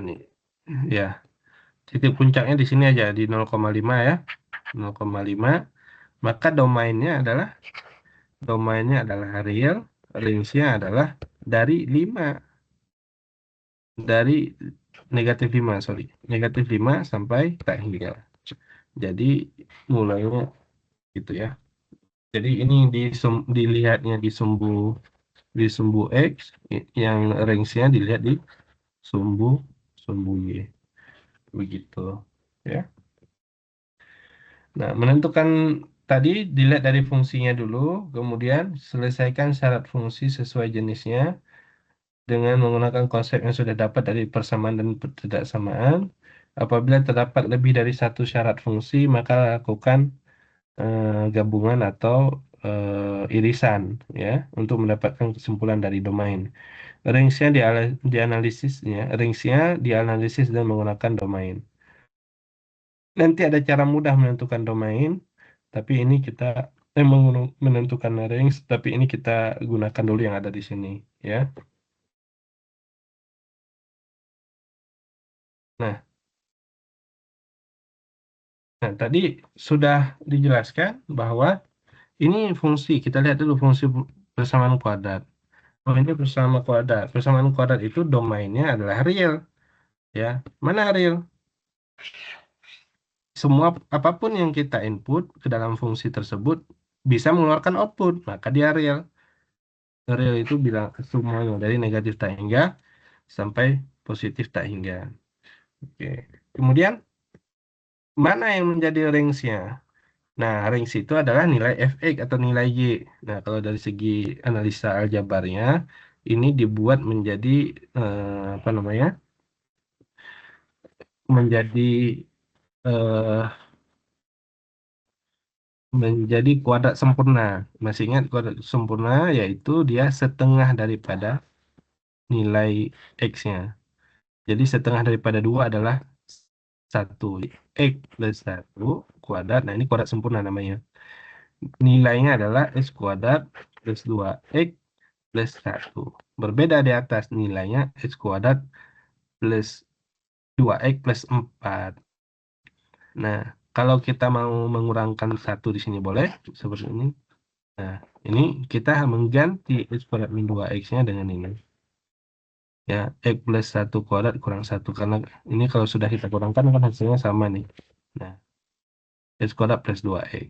ini ya titik puncaknya di sini aja di 0,5 ya 0,5 maka domainnya adalah real, range-nya adalah dari 5 dari negatif 5 sampai tak hingga. Jadi mulainya gitu ya. Jadi ini dilihatnya di sumbu X, yang range-nya dilihat di sumbu sumbu Y. Begitu ya. Nah, menentukan tadi dilihat dari fungsinya dulu, kemudian selesaikan syarat fungsi sesuai jenisnya dengan menggunakan konsep yang sudah dapat dari persamaan dan ketidaksamaan. Apabila terdapat lebih dari satu syarat fungsi, maka lakukan gabungan atau irisan ya untuk mendapatkan kesimpulan dari domain. Range-nya dianalisis dan menggunakan domain. Nanti ada cara mudah menentukan domain, tapi ini kita menentukan range, tapi ini kita gunakan dulu yang ada di sini ya. Nah, tadi sudah dijelaskan bahwa ini fungsi. Kita lihat dulu fungsi persamaan kuadrat. Oh, ini persamaan kuadrat. Persamaan kuadrat itu domainnya adalah real. Ya, mana real? Semua apapun yang kita input ke dalam fungsi tersebut bisa mengeluarkan output, maka dia real. Real itu bilang semuanya dari negatif tak hingga sampai positif tak hingga. Oke. Kemudian mana yang menjadi range-nya? Nah, range itu adalah nilai fx atau nilai y. Nah, kalau dari segi analisa aljabarnya, ini dibuat menjadi apa namanya? Menjadi eh, menjadi kuadrat sempurna. Masih ingat kuadrat sempurna yaitu dia setengah daripada nilai x-nya. Jadi setengah daripada 2 adalah 1. X plus 1 kuadrat. Nah, ini kuadrat sempurna namanya. Nilainya adalah x kuadrat plus 2x plus 1. Berbeda di atas nilainya x kuadrat plus 2x plus 4. Nah, kalau kita mau mengurangkan 1 di sini boleh seperti ini. Nah, ini kita mengganti x kuadrat min 2x-nya dengan ini. Ya, x plus 1 kuadrat kurang 1. Karena ini kalau sudah kita kurangkan kan hasilnya sama nih. Nah, x kuadrat plus 2x.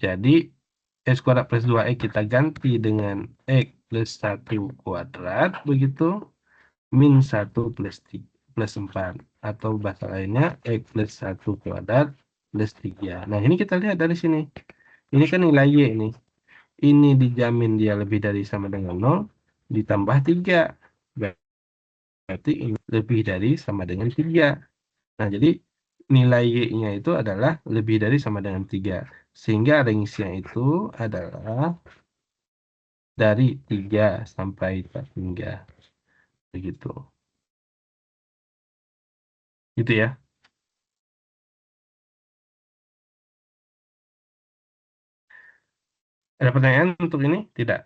Jadi, x kuadrat plus 2x kita ganti dengan x plus 1 kuadrat, begitu, min 1 plus 3, plus 4. Atau bahasa lainnya, x plus 1 kuadrat plus 3. Nah, ini kita lihat dari sini. Ini kan nilai y ini. Ini dijamin dia lebih dari sama dengan 0, ditambah 3. Berarti ini lebih dari sama dengan 3. Nah, jadi nilai y-nya itu adalah lebih dari sama dengan 3. Sehingga range-nya itu adalah dari 3 sampai tak hingga. Begitu. Gitu ya. Ada pertanyaan untuk ini? Tidak.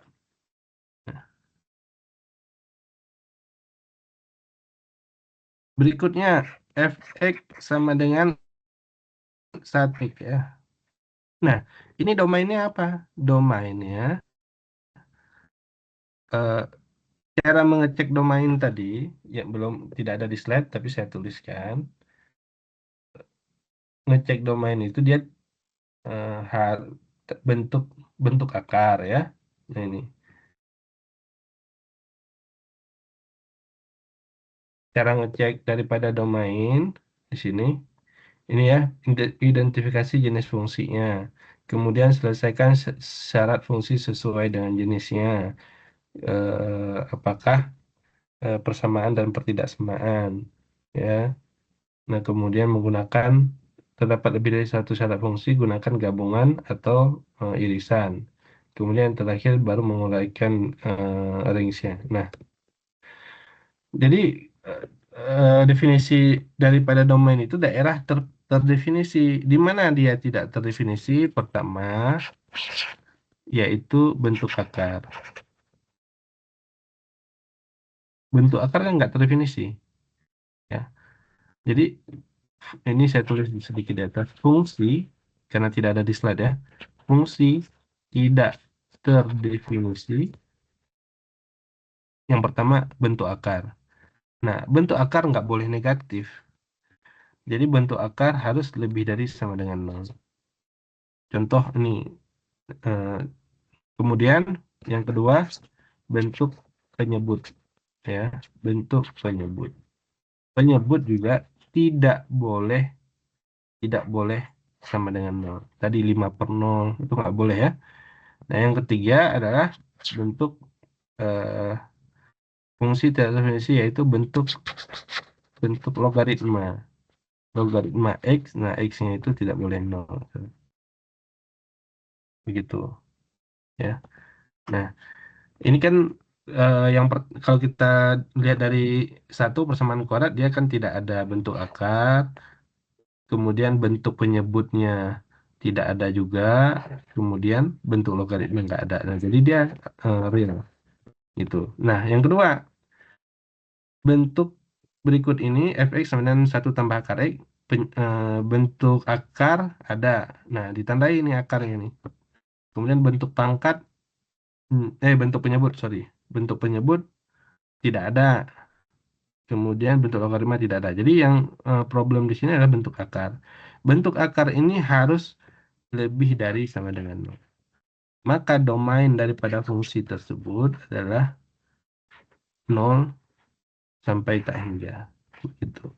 Berikutnya, fx sama dengan 1x ya. Nah, ini domainnya apa? Domainnya, eh, cara mengecek domain tadi, yang belum tidak ada di slide, tapi saya tuliskan. Ngecek domain itu dia bentuk bentuk akar ya. Nah, ini cara ngecek daripada domain di sini. Ini ya, identifikasi jenis fungsinya. Kemudian selesaikan syarat fungsi sesuai dengan jenisnya. Apakah persamaan dan pertidaksamaan. Ya. Nah, kemudian menggunakan terdapat lebih dari satu syarat fungsi, gunakan gabungan atau irisan. Kemudian yang terakhir baru menguraikan range-nya. Nah, jadi eh, definisi daripada domain itu daerah terdefinisi. Di mana dia tidak terdefinisi? Pertama, yaitu bentuk akar. Bentuk akar kan nggak terdefinisi. Ya. Jadi ini saya tulis sedikit di atas. Fungsi, karena tidak ada di slide ya. Fungsi tidak terdefinisi. Yang pertama, bentuk akar. Nah, bentuk akar nggak boleh negatif. Jadi bentuk akar harus lebih dari sama dengan 0. Contoh ini. eh, Kemudian yang kedua, bentuk penyebut. Ya, bentuk penyebut. Penyebut juga tidak boleh tidak boleh sama dengan 0. Tadi 5/0 itu nggak boleh ya. Nah, yang ketiga adalah bentuk eh, fungsi tidak terdefinisi, yaitu bentuk bentuk logaritma. Logaritma X, nah X-nya itu tidak boleh 0. Begitu ya. Nah, ini kan kalau kita lihat dari satu persamaan kuadrat, dia kan tidak ada bentuk akar, kemudian bentuk penyebutnya tidak ada juga, kemudian bentuk logaritma nggak ada. Nah, jadi dia real gitu. Nah, yang kedua, bentuk berikut ini fx sama dengan 1 tambah akar x, bentuk akar ada. Nah, ditandai ini akarnya nih. Kemudian bentuk pangkat, bentuk penyebut, sorry. Bentuk penyebut tidak ada. Kemudian bentuk logaritma tidak ada. Jadi yang problem di sini adalah bentuk akar. Bentuk akar ini harus lebih dari sama dengan 0. Maka domain daripada fungsi tersebut adalah 0 sampai tak hingga. Begitu.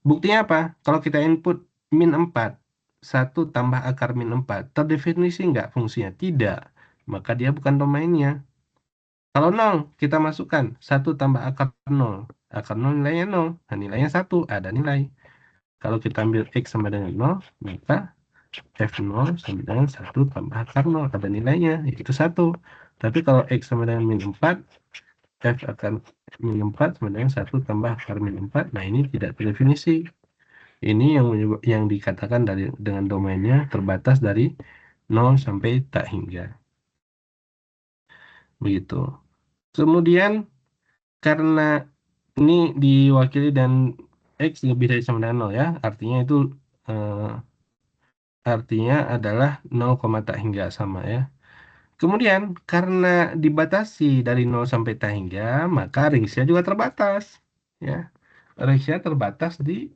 Buktinya apa? Kalau kita input min 4, 1 tambah akar min 4, terdefinisi nggak fungsinya? Tidak. Maka dia bukan domainnya. Kalau 0, kita masukkan 1 tambah akar 0. Akar 0 nilainya 0. Nah, nilainya 1. Ada nilai. Kalau kita ambil X sama dengan 0, maka F0 sama dengan 1 tambah akar 0. Ada nilainya, yaitu 1. Tapi kalau X sama dengan min 4, F akan min 4 sama dengan 1 tambah akar min 4. Nah, ini tidak terdefinisi. Ini yang dikatakan dengan domainnya terbatas dari 0 sampai tak hingga. Begitu. Kemudian, karena ini diwakili dan X lebih dari sama dengan 0 ya. Artinya itu artinya adalah 0, tak hingga sama ya. Kemudian karena dibatasi dari 0 sampai tak hingga, maka range-nya juga terbatas ya. Range-nya terbatas di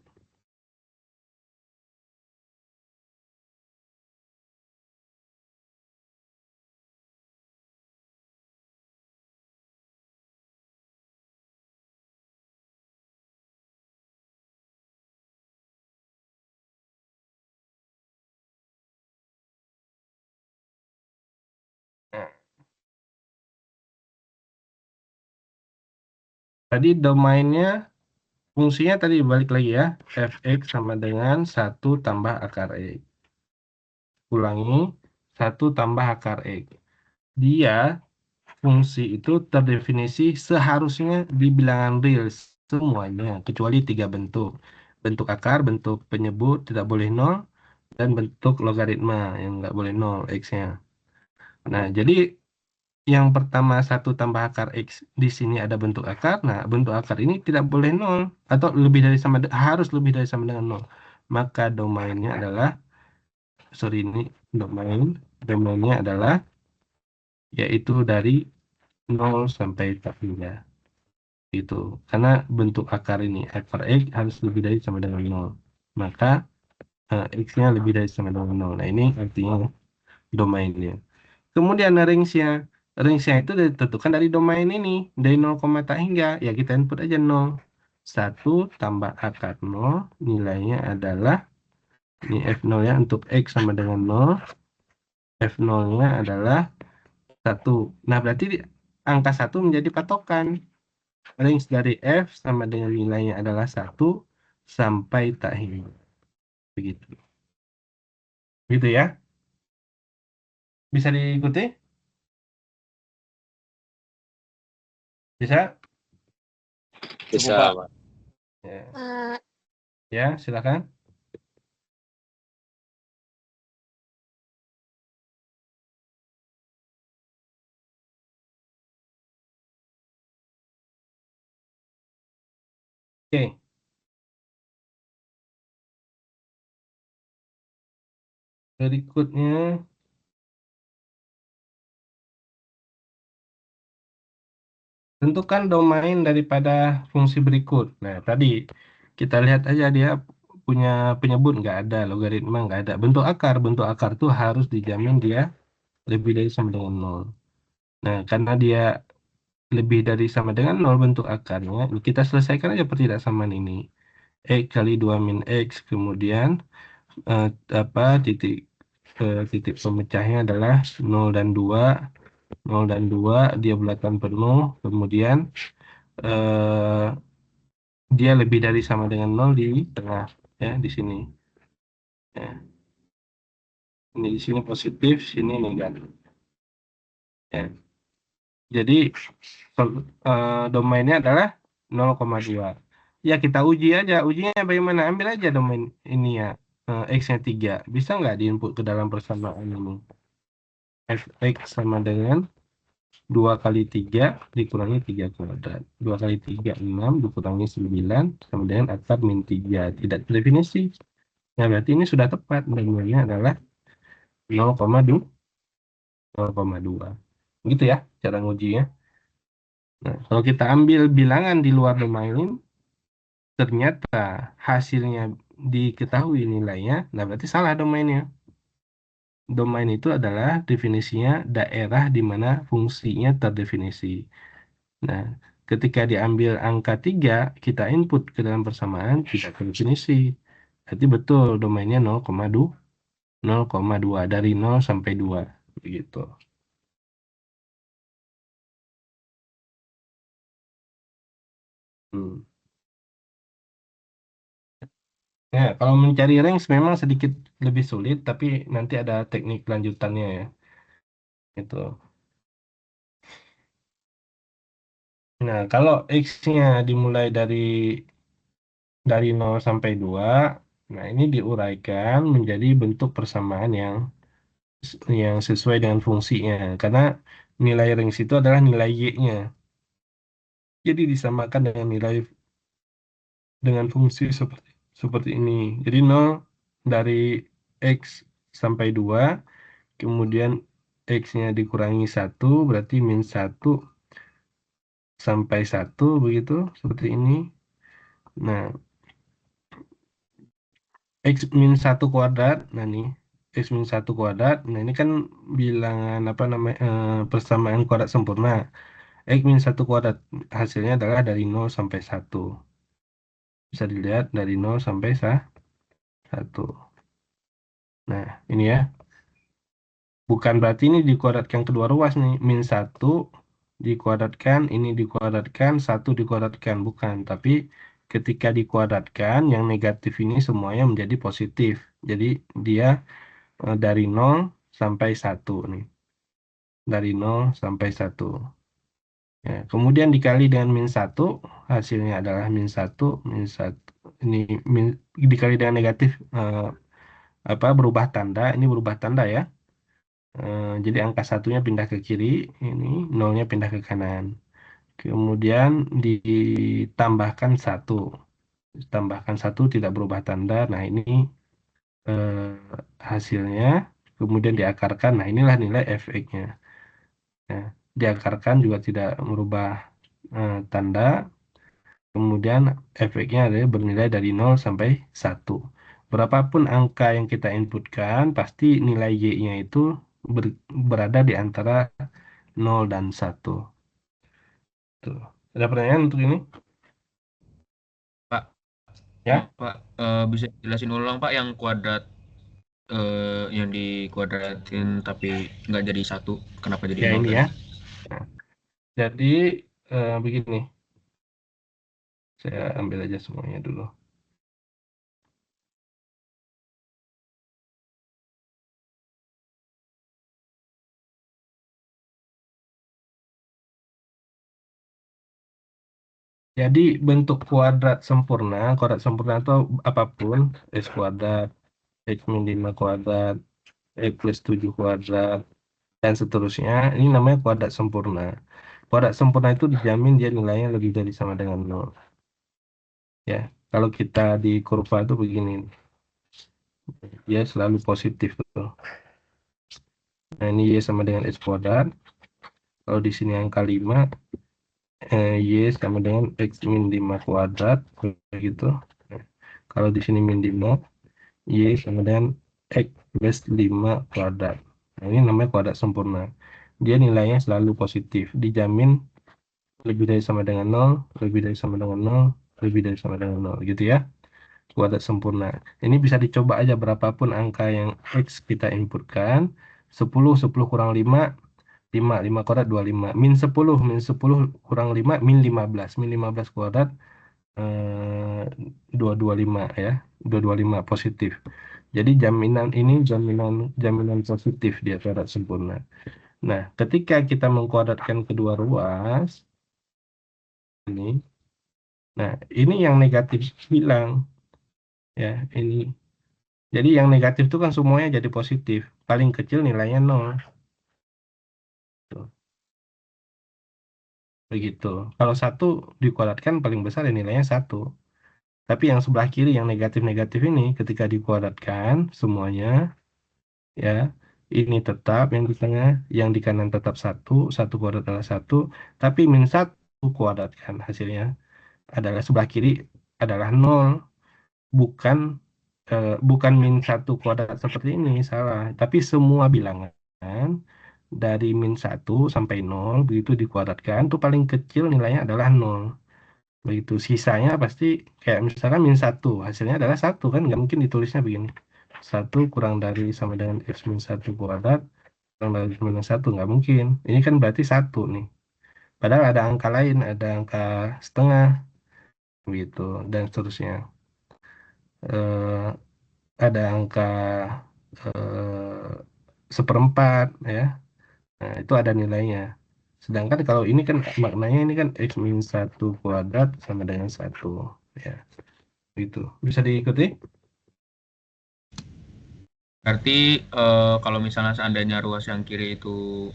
nah, tadi domainnya fungsinya tadi balik lagi ya. Fx sama dengan 1 tambah akar X. Ulangi, 1 tambah akar X. Dia fungsi itu terdefinisi seharusnya di bilangan real semuanya, kecuali 3 bentuk. Bentuk akar, bentuk penyebut tidak boleh 0, dan bentuk logaritma yang nggak boleh 0 X-nya. Nah, jadi yang pertama 1 tambah akar X di sini ada bentuk akar. Nah, bentuk akar ini tidak boleh 0 atau lebih dari harus lebih dari sama dengan 0. Maka domainnya adalah ini domainnya adalah yaitu dari 0 sampai tak hingga. Itu. Karena bentuk akar ini akar X harus lebih dari sama dengan 0. Maka X-nya lebih dari sama dengan 0. Nah, ini artinya domainnya. Kemudian range-nya. Range-nya itu ditentukan dari domain ini. Dari 0, tak hingga. Ya kita input aja 0. 1 tambah akar 0. Nilainya adalah, ini F0 ya, untuk X sama dengan 0. F0-nya adalah 1. Nah, berarti angka 1 menjadi patokan. Range dari F sama dengan nilainya adalah 1 sampai tak hingga. Begitu. Gitu ya. Bisa diikuti? Bisa? Bisa, Pak. Pak. Ya, ya silakan. Oke. Berikutnya, tentukan domain daripada fungsi berikut. Nah, tadi kita lihat aja dia punya penyebut nggak ada, logaritma nggak ada. Bentuk akar tuh harus dijamin dia lebih dari sama dengan 0. Nah, karena dia lebih dari sama dengan 0 bentuk akarnya, kita selesaikan aja pertidaksamaan ini. X kali 2 min X, kemudian eh, titik titik pemecahnya adalah 0 dan 2. 0 dan 2 dia bulatkan penuh, kemudian dia lebih dari sama dengan 0 di tengah ya di sini. Ya. Ini di sini positif, sini negatif. Ya. Jadi domainnya adalah 0,2. Ya kita uji aja. Ujinya bagaimana? Ambil aja domain ini ya. X-nya 3. Bisa nggak diinput ke dalam persamaan ini? Fx sama dengan 2 kali 3 dikurangi 3 kuadrat. 2 kali 3, 6 dikurangi 9 sama dengan akar min 3. Tidak terdefinisi. Nah, berarti ini sudah tepat. Domainnya adalah 0,2. 0,2. Gitu ya cara ngujinya. Nah, kalau kita ambil bilangan di luar domain, ternyata hasilnya diketahui nilainya, nah berarti salah domainnya. Domain itu adalah definisinya daerah di mana fungsinya terdefinisi. Nah, ketika diambil angka 3, kita input ke dalam persamaan, kita ke definisi. Berarti betul domainnya 0,2, 0,2 dari 0 sampai 2. Begitu. Hmm. Ya, kalau mencari range memang sedikit lebih sulit, tapi nanti ada teknik lanjutannya ya. Itu. Nah, kalau X-nya dimulai dari 0 sampai 2, nah ini diuraikan menjadi bentuk persamaan yang sesuai dengan fungsinya. Karena nilai range itu adalah nilai Y-nya. Jadi disamakan dengan fungsi seperti seperti ini. Jadi 0 dari X sampai 2, kemudian X-nya dikurangi 1, berarti min 1 sampai 1, begitu, seperti ini. Nah, X min 1 kuadrat, nah nih, X min 1 kuadrat, nah ini kan bilangan apa namanya, persamaan kuadrat sempurna. X min 1 kuadrat hasilnya adalah dari 0 sampai 1. Bisa dilihat dari 0 sampai 1. Nah, ini ya. Bukan berarti ini dikuadratkan kedua ruas nih. Min 1 dikuadratkan, ini dikuadratkan, 1 dikuadratkan. Bukan. Tapi ketika dikuadratkan, yang negatif ini semuanya menjadi positif. Jadi dia dari 0 sampai 1 nih. Dari 0 sampai 1. Ya, kemudian dikali dengan min 1, hasilnya adalah min 1, min 1. Ini min, dikali dengan negatif, berubah tanda. Ini berubah tanda ya. Jadi angka satunya pindah ke kiri, ini nolnya pindah ke kanan. Kemudian ditambahkan 1. Tambahkan 1 tidak berubah tanda. Nah, ini eh, hasilnya. Kemudian diakarkan. Nah, inilah nilai efeknya. Nah, diakarkan juga tidak merubah tanda. Kemudian efeknya adalah bernilai dari 0 sampai 1. Berapapun angka yang kita inputkan, pasti nilai Y-nya itu berada di antara 0 dan 1. Tuh. Ada pertanyaan untuk ini? Pak, Ya, Pak, bisa jelasin ulang Pak yang kuadrat yang dikuadratin tapi nggak jadi satu, kenapa jadi ya nol ini tadi? ya. Nah, jadi begini, saya ambil aja semuanya dulu. Jadi bentuk kuadrat sempurna itu apapun, X kuadrat, X min 5 kuadrat, X plus 7 kuadrat, dan seterusnya, ini namanya kuadrat sempurna. Kuadrat sempurna itu dijamin dia nilainya lebih dari sama dengan 0. Ya, kalau kita di kurva itu begini, dia selalu positif betul. Nah, ini Y sama dengan X kuadrat. Kalau di sini angka 5, Y sama dengan X min 5 kuadrat, begitu. Nah, kalau di sini min 5, Y sama dengan X plus 5 kuadrat. Nah, ini namanya kuadrat sempurna. Dia nilainya selalu positif. Dijamin lebih dari sama dengan 0, lebih dari sama dengan 0, lebih dari sama dengan 0. Gitu ya. Kuadrat sempurna. Ini bisa dicoba aja berapapun angka yang X kita inputkan. 10, 10 kurang 5, 5, 5 kuadrat 25. Min 10 kurang 5, min 15. Min 15 kuadrat 225 ya. 225 positif. Jadi jaminan ini jaminan positif dia kuadrat sempurna. Nah, ketika kita mengkuadratkan kedua ruas ini, nah ini yang negatif hilang ya, ini. Jadi yang negatif itu kan semuanya jadi positif. Paling kecil nilainya 0. Tuh, begitu. Kalau 1 dikuadratkan paling besar ya nilainya 1. Tapi yang sebelah kiri yang negatif-negatif ini ketika dikuadratkan semuanya ya, ini tetap yang di tengah, yang di kanan tetap 1, 1 kuadrat adalah 1, tapi min 1 kuadratkan hasilnya adalah sebelah kiri adalah 0, bukan bukan min 1 kuadrat seperti ini, salah. Tapi semua bilangan dari min 1 sampai 0, begitu dikuadratkan, itu paling kecil nilainya adalah 0. Begitu, sisanya pasti kayak misalkan min 1, hasilnya adalah 1, kan nggak mungkin ditulisnya begini. 1 kurang dari sama dengan X min 1 kuadrat, kurang dari minus 1, nggak mungkin. Ini kan berarti 1 nih. Padahal ada angka lain, ada angka setengah, gitu, dan seterusnya. Eh, ada angka eh, seperempat, ya. Nah, itu ada nilainya. Sedangkan kalau ini kan maknanya ini kan X min 1 kuadrat sama dengan 1. Ya, gitu. Bisa diikuti? Berarti kalau misalnya seandainya ruas yang kiri itu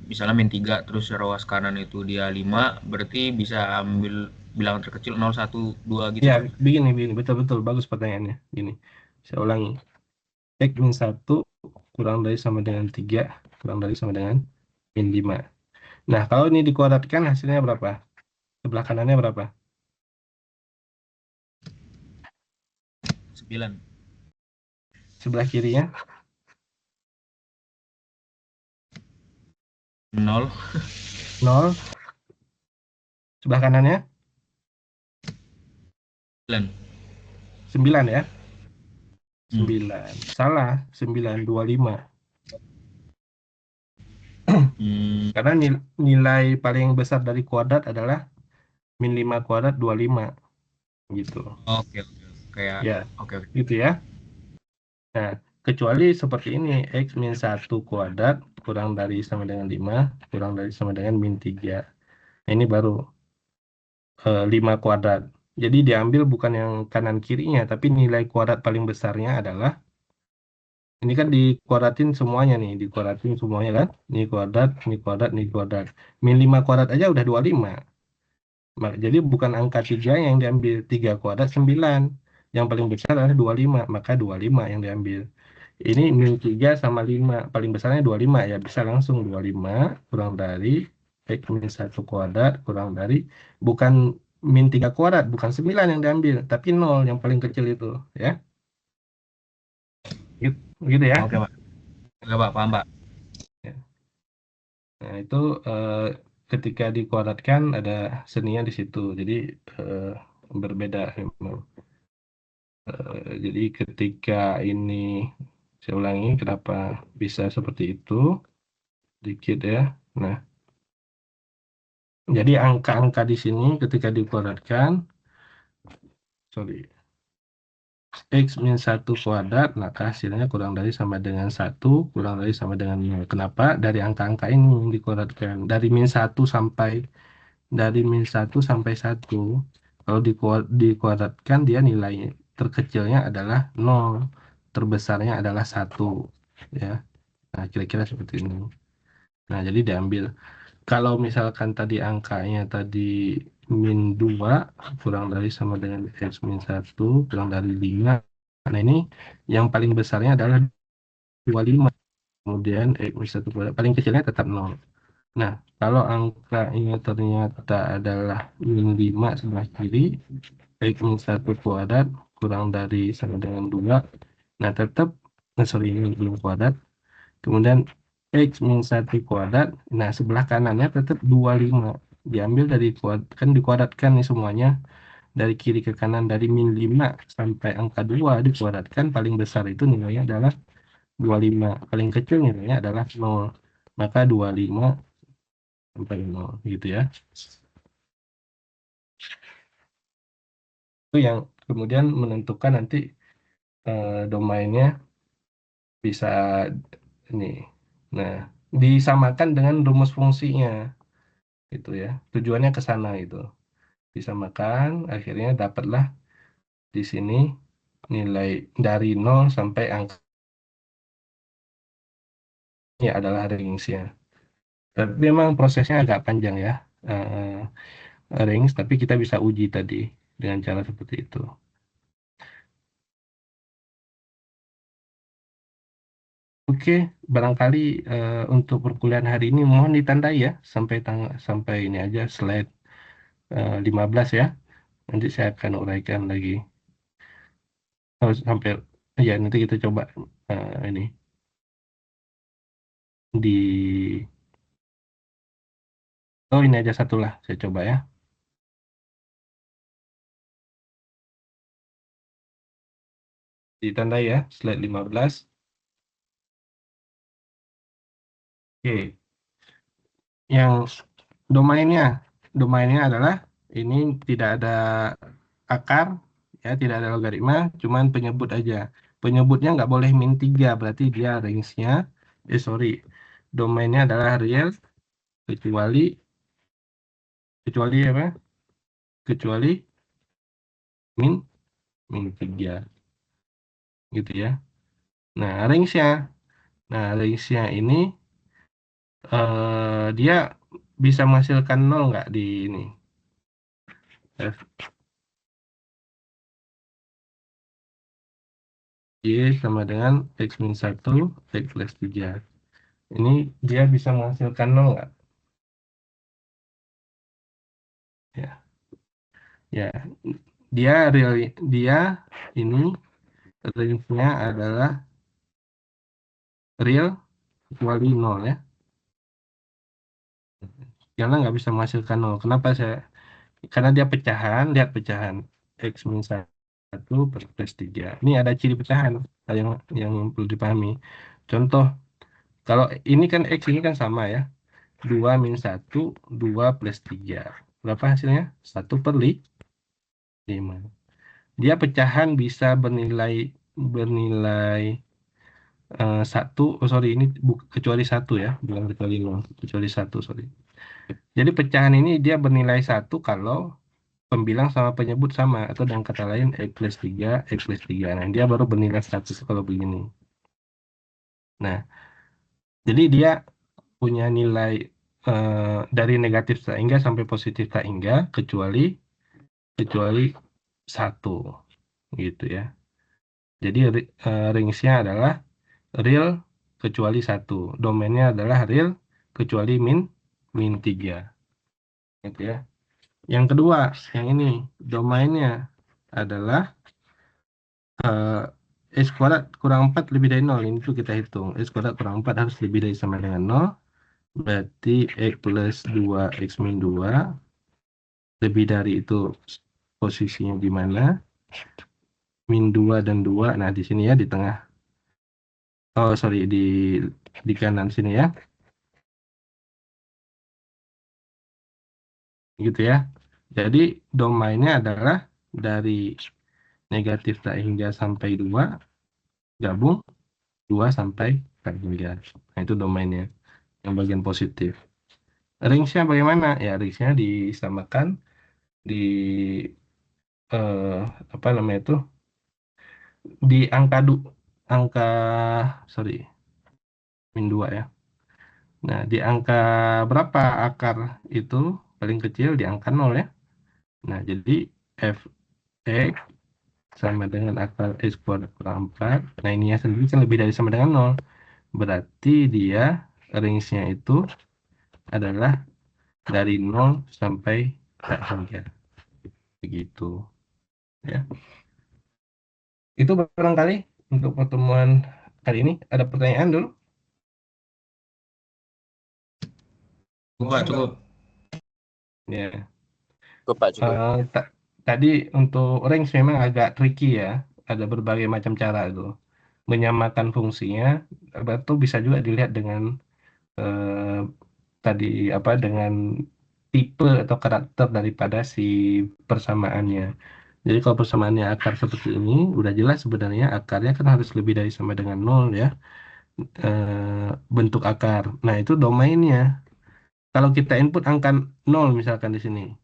misalnya min 3, terus ruas kanan itu dia 5, berarti bisa ambil bilangan terkecil 0, 1, 2 gitu Ya, Pak. begini, begini. Betul-betul. Bagus pertanyaannya. Gini. Saya ulangi. X min 1 kurang dari sama dengan 3, kurang dari sama dengan min 5. Nah, kalau ini dikuadratkan hasilnya berapa? Sebelah kanannya berapa? 9. Sebelah kirinya 0. 0. Sebelah kanannya 9. 9 ya. Hmm. 9. Salah. 925. Hmm. Karena nilai paling besar dari kuadrat adalah min 5 kuadrat 25. Gitu. Oke, oke. Kayak Ya, oke, oke. gitu ya. Nah, kecuali seperti ini. X min 1 kuadrat kurang dari sama dengan 5, kurang dari sama dengan min 3. Nah, ini baru 5 kuadrat. Jadi diambil bukan yang kanan kirinya, tapi nilai kuadrat paling besarnya adalah, ini kan dikuadratin semuanya nih, dikuadratin semuanya kan. Ini kuadrat, ini kuadrat, ini kuadrat. Min 5 kuadrat aja udah 25. Jadi bukan angka 3 yang diambil, 3 kuadrat 9. Yang paling besar adalah 25, maka 25 yang diambil. Ini min 3 sama 5, paling besarnya 25 ya, bisa langsung 25 kurang dari X min 1 kuadrat kurang dari, bukan min 3 kuadrat, bukan 9 yang diambil, tapi 0 yang paling kecil itu, ya. Gitu, gitu ya. Oke, Pak. Oke, Pak, paham, Pak. Ya. Nah, itu ketika dikuadratkan ada seninya di situ. Jadi eh, berbeda memang. Jadi ketika ini, saya ulangi kenapa bisa seperti itu, dikit ya. Nah, jadi angka-angka di sini ketika dikuadratkan, sorry, X min 1 kuadrat, maka hasilnya kurang dari sama dengan 1, kurang dari sama dengan 0. Kenapa? Dari angka-angka ini yang dikuadratkan. Dari min 1 sampai 1, kalau dikuadratkan, dia nilai terkecilnya adalah 0, terbesarnya adalah 1. Ya. Nah, kira-kira seperti ini. Nah, jadi diambil. Kalau misalkan tadi angkanya tadi min 2 kurang dari sama dengan X min 1 kurang dari 5. Nah, ini yang paling besarnya adalah 25. Kemudian X min 1 kuadrat paling kecilnya tetap 0. Nah, kalau angkanya ternyata adalah min 5 sebelah kiri, X min 1 kuadrat kurang dari sama dengan 2. Nah, tetap, sorry, ini belum kuadrat. Kemudian X min 1 kuadrat, nah sebelah kanannya tetap 25. Diambil dari kan dikuadratkan nih semuanya. Dari kiri ke kanan, dari min 5 sampai angka 2 dikuadratkan, paling besar itu nilainya adalah 25. Paling kecil nilainya adalah 0. Maka 25 sampai 0 gitu ya. Itu yang kemudian menentukan nanti domainnya bisa ini. Nah, disamakan dengan rumus fungsinya gitu ya. Tujuannya ke sana itu. Disamakan, akhirnya dapatlah di sini nilai dari 0 sampai angkanya adalah range-nya. Tapi memang prosesnya agak panjang ya, range, tapi kita bisa uji tadi dengan cara seperti itu. Oke, barangkali untuk perkuliahan hari ini mohon ditandai ya sampai ini aja slide 15 ya. Nanti saya akan uraikan lagi. Harus sampai, ya nanti kita coba ini di, oh ini aja satu lah, saya coba ya. Ditandai ya, slide 15. Oke, yang domainnya, domainnya adalah ini tidak ada akar, ya tidak ada logaritma, cuman penyebut aja. Penyebutnya nggak boleh min 3, berarti dia range-nya, sorry, domainnya adalah real, kecuali, kecuali apa? Kecuali min, min 3, gitu ya. Nah, range-nya, nah range-nya ini, dia bisa menghasilkan nol nggak di ini? F Y sama dengan X min 1, X plus 3. Ini dia bisa menghasilkan nol nggak? Ya, ya. Dia real, dia ini range-nya adalah real kecuali nol ya. Karena nggak bisa menghasilkan nol. Kenapa saya? Karena dia pecahan, lihat pecahan. X min 1 per plus 3. Ini ada ciri pecahan yang yang perlu dipahami. Contoh, kalau ini kan X ini kan sama ya. 2 min 1, 2 plus 3. Berapa hasilnya? 1 per 5. Dia pecahan bisa bernilai bernilai satu, oh sorry ini kecuali satu ya, bukan kecuali nol, kecuali satu, sorry. Jadi pecahan ini dia bernilai satu kalau pembilang sama penyebut sama, atau dengan kata lain X plus 3, X plus 3. Nah, dia baru bernilai 100 kalau begini. Nah, jadi dia punya nilai dari negatif tak hingga sampai positif tak hingga, kecuali satu, gitu ya. Jadi range-nya adalah real kecuali satu. Domainnya adalah real kecuali min 3. Gitu ya. Yang kedua, yang ini domainnya adalah X kuadrat kurang 4 lebih dari 0. Ini tuh kita hitung. X kuadrat kurang 4 harus lebih dari sama dengan 0. Berarti X plus 2 X min 2 lebih dari itu posisinya di mana? Min 2 dan 2. Nah, di sini ya di tengah. Oh, sorry, di kanan sini ya. Gitu ya. Jadi domainnya adalah dari negatif tak hingga sampai 2 gabung 2 sampai tak hingga. Nah, itu domainnya yang bagian positif. Range-nya bagaimana? Ya, range-nya disamakan di eh, apa namanya itu? Di angka, sorry, min 2 ya. Nah, di angka berapa akar itu paling kecil? Di angka 0 ya. Nah, jadi f x sama dengan akar X kuadrat kurang 4. Nah, ini ya sendiri kan lebih dari sama dengan 0. Berarti dia range-nya itu adalah dari 0 sampai tak hingga. Begitu. Ya. Itu barangkali untuk pertemuan kali ini. Ada pertanyaan dulu? Cukup, cukup. Ya. Cukup Pak, cukup. Tadi untuk range memang agak tricky ya. Ada berbagai macam cara itu. Menyamakan fungsinya, itu bisa juga dilihat dengan eh, tadi apa dengan tipe atau karakter daripada si persamaannya. Jadi kalau persamaannya akar seperti ini, udah jelas sebenarnya akarnya kan harus lebih dari sama dengan 0 ya. Bentuk akar. Nah, itu domainnya. Kalau kita input angka 0 misalkan di sini.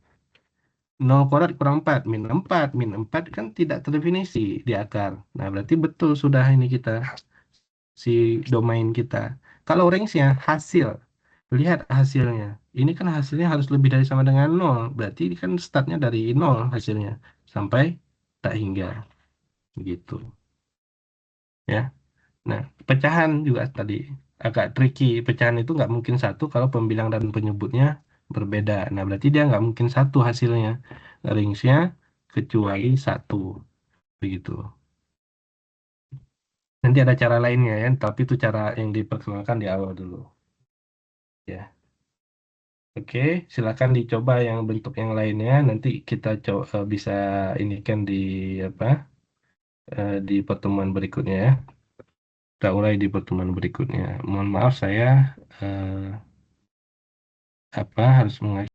0 kuadrat kurang 4, min 4. Min 4 kan tidak terdefinisi di akar. Nah, berarti betul sudah ini kita, si domain kita. Kalau range-nya hasil, lihat hasilnya. Ini kan hasilnya harus lebih dari sama dengan 0. Berarti ini kan startnya dari 0 hasilnya. Sampai tak hingga. Gitu. Ya. Nah, pecahan juga tadi agak tricky. Pecahan itu nggak mungkin satu kalau pembilang dan penyebutnya berbeda. Nah, berarti dia nggak mungkin satu hasilnya. Range-nya kecuali 1. Begitu. Nanti ada cara lainnya ya, tapi itu cara yang diperkenalkan di awal dulu. Ya. Oke, silakan dicoba yang bentuk yang lainnya. Nanti kita coba bisa ini kan di apa di pertemuan berikutnya ya. Kita urai di pertemuan berikutnya. Mohon maaf saya harus mengakhiri.